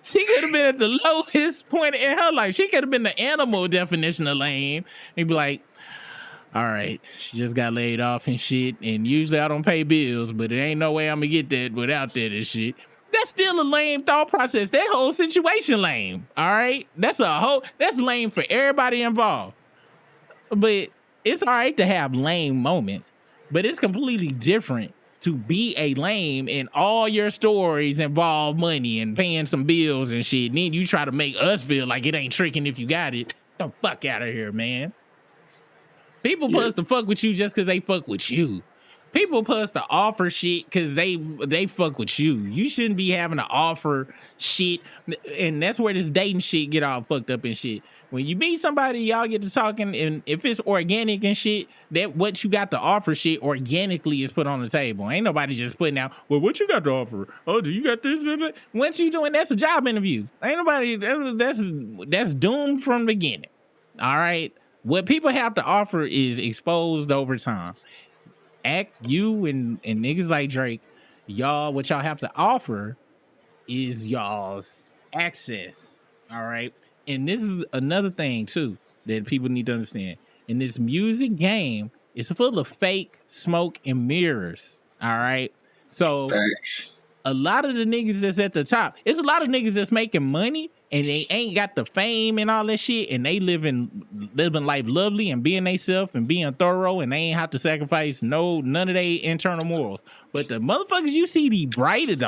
she could have been at the lowest point in her life. She could have been the animal definition of lame. And be like, all right, she just got laid off and shit. And usually I don't pay bills, but it ain't no way I'm gonna get that without that and shit. That's still a lame thought process. That whole situation lame. All right, that's lame for everybody involved. But it's all right to have lame moments, but it's completely different to be a lame and all your stories involve money and paying some bills and shit. And then you try to make us feel like it ain't tricking if you got it. The fuck out of here, man. People supposed to fuck with you just because they fuck with you. People supposed to offer shit because they fuck with you. You shouldn't be having to offer shit. And that's where this dating shit get all fucked up and shit. When you meet somebody, y'all get to talking, and if it's organic and shit, that what you got to offer shit organically is put on the table. Ain't nobody just putting out, well, what you got to offer? Oh, do you got this? Once you doing, that's a job interview. Ain't nobody, that's doomed from the beginning. All right? What people have to offer is exposed over time. You and niggas like Drake, y'all, what y'all have to offer is y'all's access. All right? And this is another thing, too, that people need to understand. In this music game, it's full of fake smoke and mirrors. All right? So, Thanks. A lot of the niggas that's at the top, it's a lot of niggas that's making money and they ain't got the fame and all that shit, and they living life lovely and being themselves and being thorough, and they ain't have to sacrifice none of their internal morals. But the motherfuckers you see, the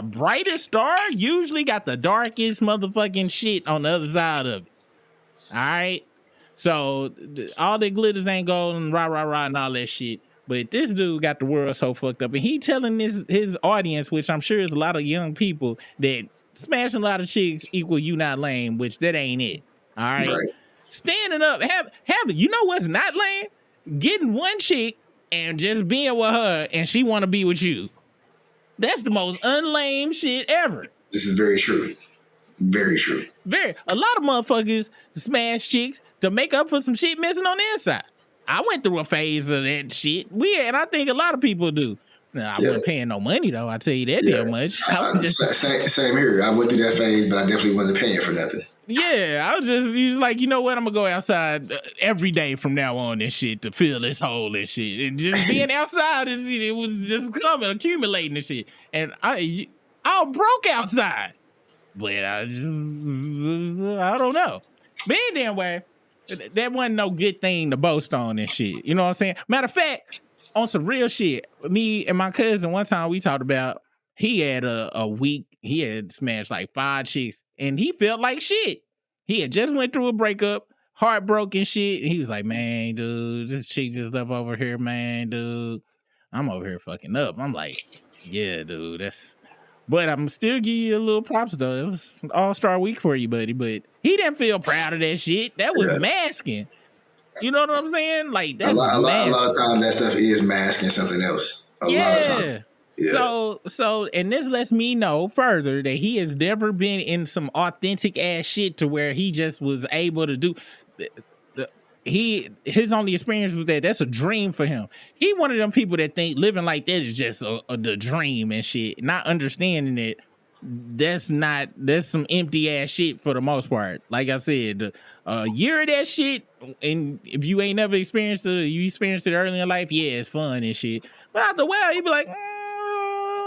brightest star usually got the darkest motherfucking shit on the other side of it. All right? So all the glitters ain't gold and rah, rah, rah and all that shit. But this dude got the world so fucked up. And he telling his audience, which I'm sure is a lot of young people, that smashing a lot of chicks equal you not lame, which that ain't it. All right? Standing up, have it. You know what's not lame? Getting one chick and just being with her and she want to be with you. That's the most unlame shit ever. This is very true. Very true. A lot of motherfuckers smash chicks to make up for some shit missing on the inside. I went through a phase of that shit. And I think a lot of people do. Now, I wasn't paying no money though. I tell you that damn much. Same here. I went through that phase, but I definitely wasn't paying for nothing. Yeah, I was just like, you know what? I'm gonna go outside every day from now on and shit to fill this hole and shit. And just being outside, it was just accumulating and shit. And I broke outside, but I don't know. But any damn way, that wasn't no good thing to boast on and shit. You know what I'm saying? Matter of fact, on some real shit, me and my cousin one time we talked about he had a week. He had smashed like 5 chicks, and he felt like shit. He had just went through a breakup, heartbroken shit. And he was like, man, dude, this chick just left over here, man, dude. I'm over here fucking up. I'm like, yeah, dude, but I'm still give you a little props, though. It was an all-star week for you, buddy. But he didn't feel proud of that shit. That was masking. You know what I'm saying? Like, that's a lot of times that stuff is masking something else. A lot of times. Yeah. So, and this lets me know further that he has never been in some authentic ass shit to where he just was able to do. His only experience with that. That's a dream for him. He one of them people that think living like that is just the dream and shit. Not understanding that that's some empty ass shit for the most part. Like I said, a year of that shit, and if you ain't never experienced it, you experienced it early in life. Yeah, it's fun and shit. But after a while, you be like,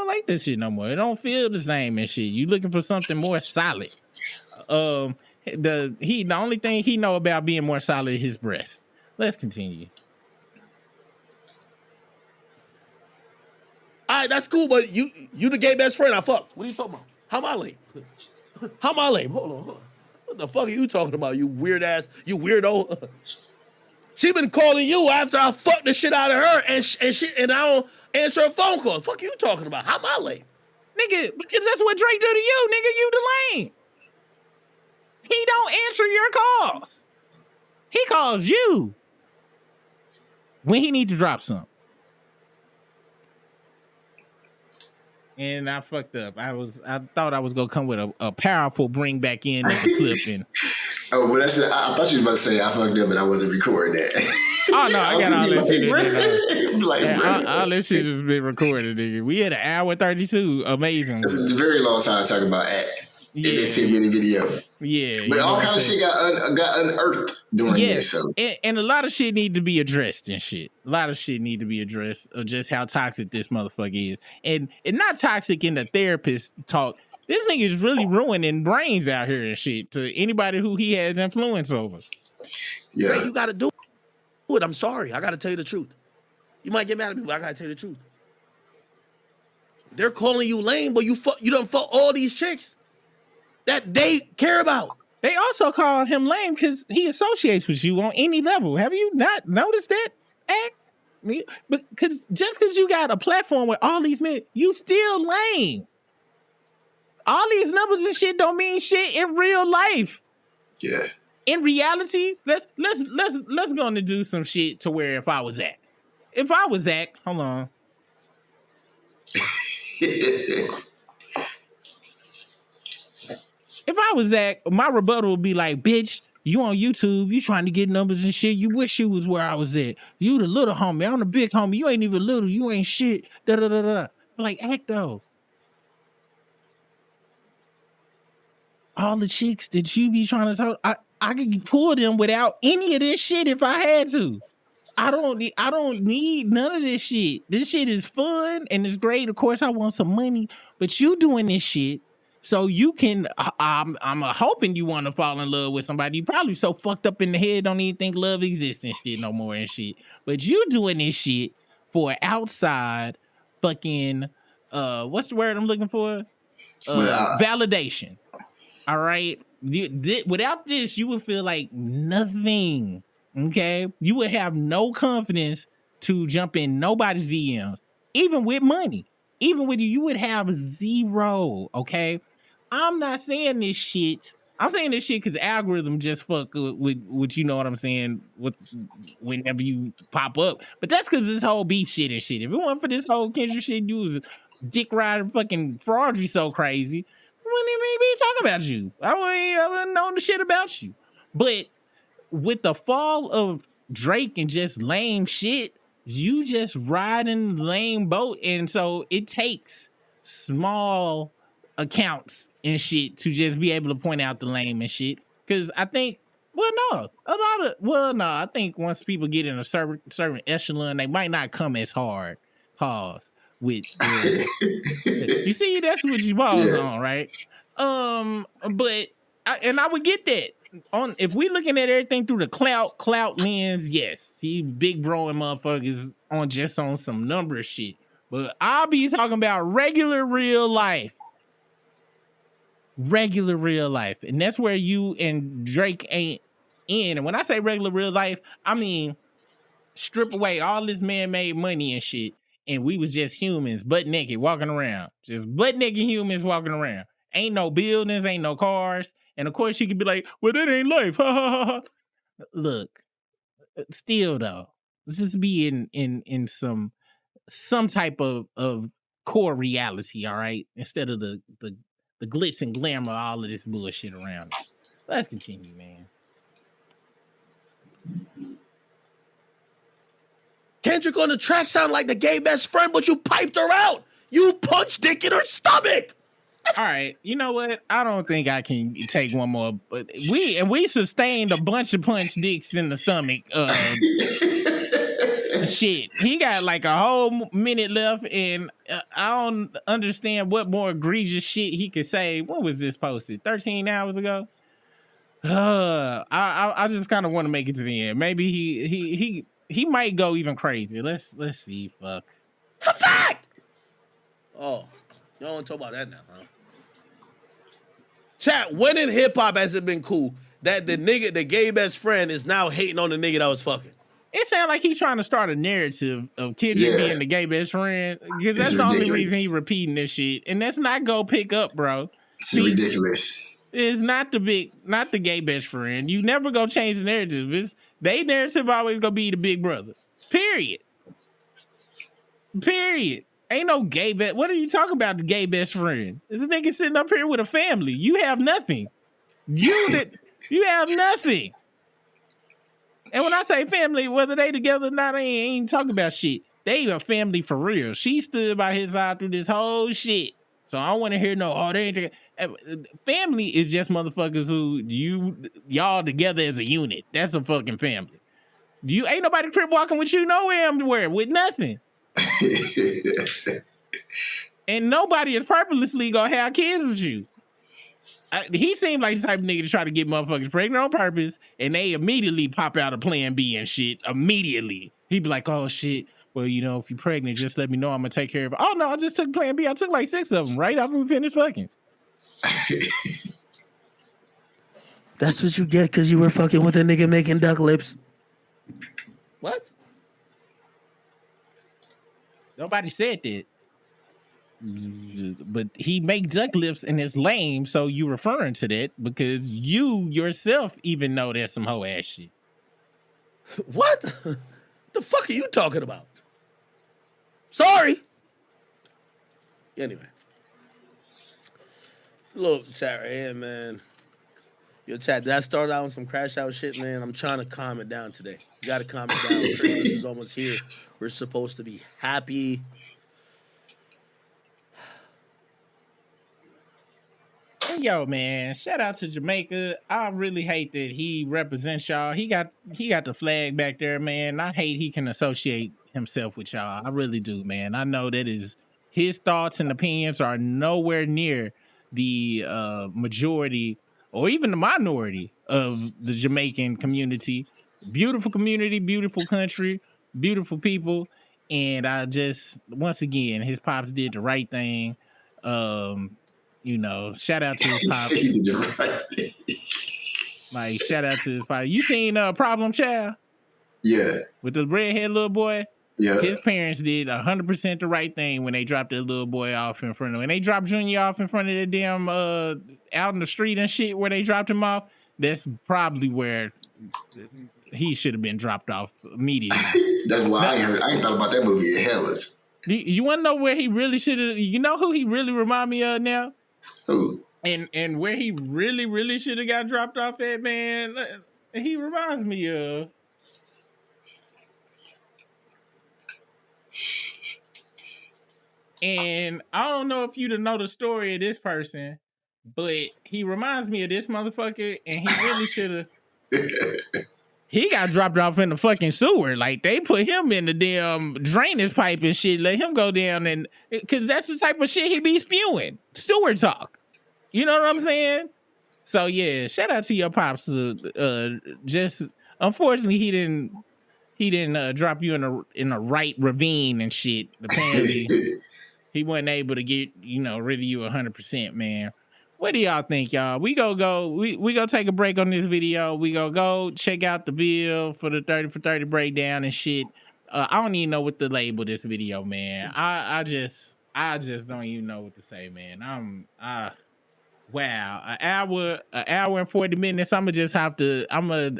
like this shit no more. It don't feel the same and shit. You looking for something more solid. The only thing he know about being more solid is his breast. Let's continue. All right, that's cool, but you the gay best friend I fucked. What are you talking about? How am I lame? How am I lame? Hold on. What the fuck are you talking about, you weird ass, you weirdo? She been calling you after I fucked the shit out of her and I don't answer a phone call. Fuck you talking about? How am I lame? Nigga, because that's what Drake do to you, nigga. You the lame. He don't answer your calls. He calls you when he need to drop something. And I fucked up. I thought I was gonna come with a powerful bring back in of the clip and oh, well, that's I thought you was about to say I fucked up and I wasn't recording that. Oh no, I got all that shit. All that shit has has been recorded, nigga. We had an hour 32. Amazing. It's a very long time talking about act. In that 10-minute video. Yeah. But all kind of shit got unearthed during this. So. And a lot of shit need to be addressed and shit. A lot of shit need to be addressed of just how toxic this motherfucker is. And not toxic in the therapist talk. This nigga is really ruining brains out here and shit to anybody who he has influence over. Yeah. Hey, you got to do it. I'm sorry. I got to tell you the truth. You might get mad at me, but I got to tell you the truth. They're calling you lame, but you done fuck all these chicks that they care about. They also call him lame because he associates with you on any level. Have you not noticed that? Because just because you got a platform with all these men, you still lame. All these numbers and shit don't mean shit in real life. Yeah. In reality, let's go and do some shit to where if I was Zach, hold on. If I was Zach, my rebuttal would be like, bitch, you on YouTube, you trying to get numbers and shit. You wish you was where I was at. You the little homie, I'm the big homie. You ain't even little, you ain't shit. Da da da da. Like, act though. All the chicks that you be trying to talk, I could pull them without any of this shit if I had to. I don't need none of this shit. This shit is fun and it's great. Of course, I want some money, but you doing this shit so you can. I'm hoping you want to fall in love with somebody. You probably so fucked up in the head, don't even think love exists and shit no more and shit. But you doing this shit for outside fucking what's the word I'm looking for? Validation. All right. Without this, you would feel like nothing. Okay, you would have no confidence to jump in nobody's DMs, even with money. Even with you would have zero. Okay, I'm not saying this shit. I'm saying this shit because algorithm just fuck with you know what I'm saying. With whenever you pop up, but that's because this whole beef shit and shit. If it wasn't for this whole Kendrick shit, you was dick riding fucking fraudry so crazy. wouldn't even be talking about you. I wouldn't know the shit about you. But with the fall of Drake and just lame shit, you just riding the lame boat. And so it takes small accounts and shit to just be able to point out the lame and shit. Cause I think, I think once people get in a certain echelon, they might not come as hard. Pause. With you see, that's what you balls on, right? But I would get that. If we looking at everything through the clout lens, yes, he big broing motherfuckers on some number of shit. But I'll be talking about regular real life. And that's where you and Drake ain't in. And when I say regular real life, I mean strip away all this man-made money and shit, and we was just humans, butt naked, walking around. Just butt naked humans walking around. Ain't no buildings, ain't no cars. And of course, you could be like, well, that ain't life. Ha ha ha ha. Look, still though, let's just be in some type of core reality, all right? Instead of the glitz and glamour, all of this bullshit around us. Let's continue, man. Kendrick on the track sound like the gay best friend, but you piped her out. You punched dick in her stomach. All right, you know what? I don't think I can take one more. But we sustained a bunch of punch dicks in the stomach. Shit, he got like a whole minute left, and I don't understand what more egregious shit he could say. When was this posted? 13 hours ago. I just kind of want to make it to the end. Maybe he might go even crazy. Let's see. Fuck. It's a fact. Oh, you don't want to talk about that now, huh? Chat, when in hip hop has it been cool that the gay best friend is now hating on the nigga that was fucking? It sounds like he's trying to start a narrative of Kendrick being the gay best friend, because that's the only reason he repeating this shit, and that's not go pick up, bro. It's ridiculous. It's not the gay best friend. You never go change the narrative. They narrative always gonna be the big brother. Period. Ain't no gay best. What are you talking about? The gay best friend? This nigga sitting up here with a family. You have nothing. You have nothing. And when I say family, whether they together or not, I ain't talking about shit. They a family for real. She stood by his side through this whole shit. So I don't want to hear they ain't together. Family is just motherfuckers who y'all together as a unit. That's a fucking family. You ain't nobody crib walking with you nowhere with nothing. And nobody is purposely gonna have kids with you. He seemed like the type of nigga to try to get motherfuckers pregnant on purpose, and they immediately pop out a plan B and shit. Immediately. He'd be like, oh shit, well, if you're pregnant, just let me know. I'm gonna take care of it. Oh no, I just took plan B. I took like 6 of them right after we finished fucking. That's what you get because you were fucking with a nigga making duck lips. What? Nobody said that. But he make duck lips and it's lame, so you referring to that because you yourself even know there's some hoe ass shit. What? The fuck are you talking about? Sorry. Anyway. Look, chat right here, man. Yo, chat, did I start out on some crash out shit, man? I'm trying to calm it down today. You gotta calm it down. Christmas is almost here. We're supposed to be happy. Hey, yo, man, shout out to Jamaica. I really hate that he represents y'all. He got the flag back there, man. I hate he can associate himself with y'all. I really do, man. I know that his thoughts and opinions are nowhere near the majority or even the minority of the Jamaican community. Beautiful community, beautiful country, beautiful people. And I just, once again, his pops did the right thing. Shout out to his pops. Like, shout out to his pops. You seen Problem Child? Yeah. With the redhead little boy? Yeah. His parents did 100% the right thing when they dropped that little boy off in front of him. When they dropped Junior off in front of the damn out in the street and shit where they dropped him off, that's probably where he should have been dropped off immediately. That's why I ain't thought about that movie in hellas. You want to know where he really should have? You know who he really remind me of now? Who? And where he really should have got dropped off at, man, he reminds me of. And I don't know if you to know the story of this person, but he reminds me of this motherfucker, and he really should have. He got dropped off in the fucking sewer. Like, they put him in the damn drainage pipe and shit. Let him go down, and because that's the type of shit he be spewing. Sewer talk. You know what I'm saying? So yeah, shout out to your pops. Just unfortunately, he didn't drop you in a right ravine and shit. Apparently, he wasn't able to get rid of you 100%, man. What do y'all think, y'all? We go take a break on this video. We go check out the bill for the 30 for 30 breakdown and shit. I don't even know what to label this video, man. I just don't even know what to say, man. Wow, an hour and 40 minutes. I'm gonna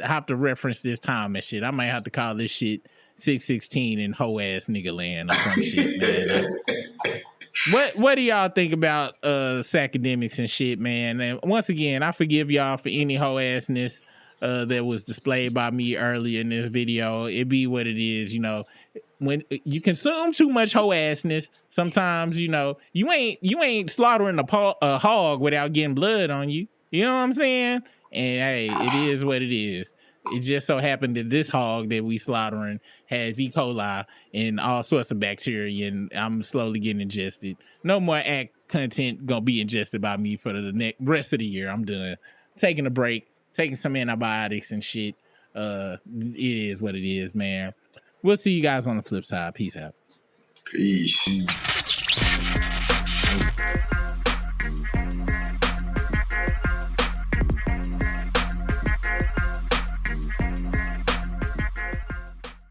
have to reference this time and shit. I might have to call this shit 616 in hoe ass nigga land or some shit, man. What do y'all think about Academiks and shit, man? And once again, I forgive y'all for any hoe assness that was displayed by me earlier in this video. It be what it is, when you consume too much hoe assness, sometimes you ain't slaughtering a hog without getting blood on you. You know what I'm saying? And hey, it is what it is. It just so happened that this hog that we slaughtering has E. coli and all sorts of bacteria, and I'm slowly getting ingested. No more content gonna be ingested by me for the rest of the year. I'm done. Taking a break, taking some antibiotics and shit. It is what it is, man. We'll see you guys on the flip side. Peace out. Peace.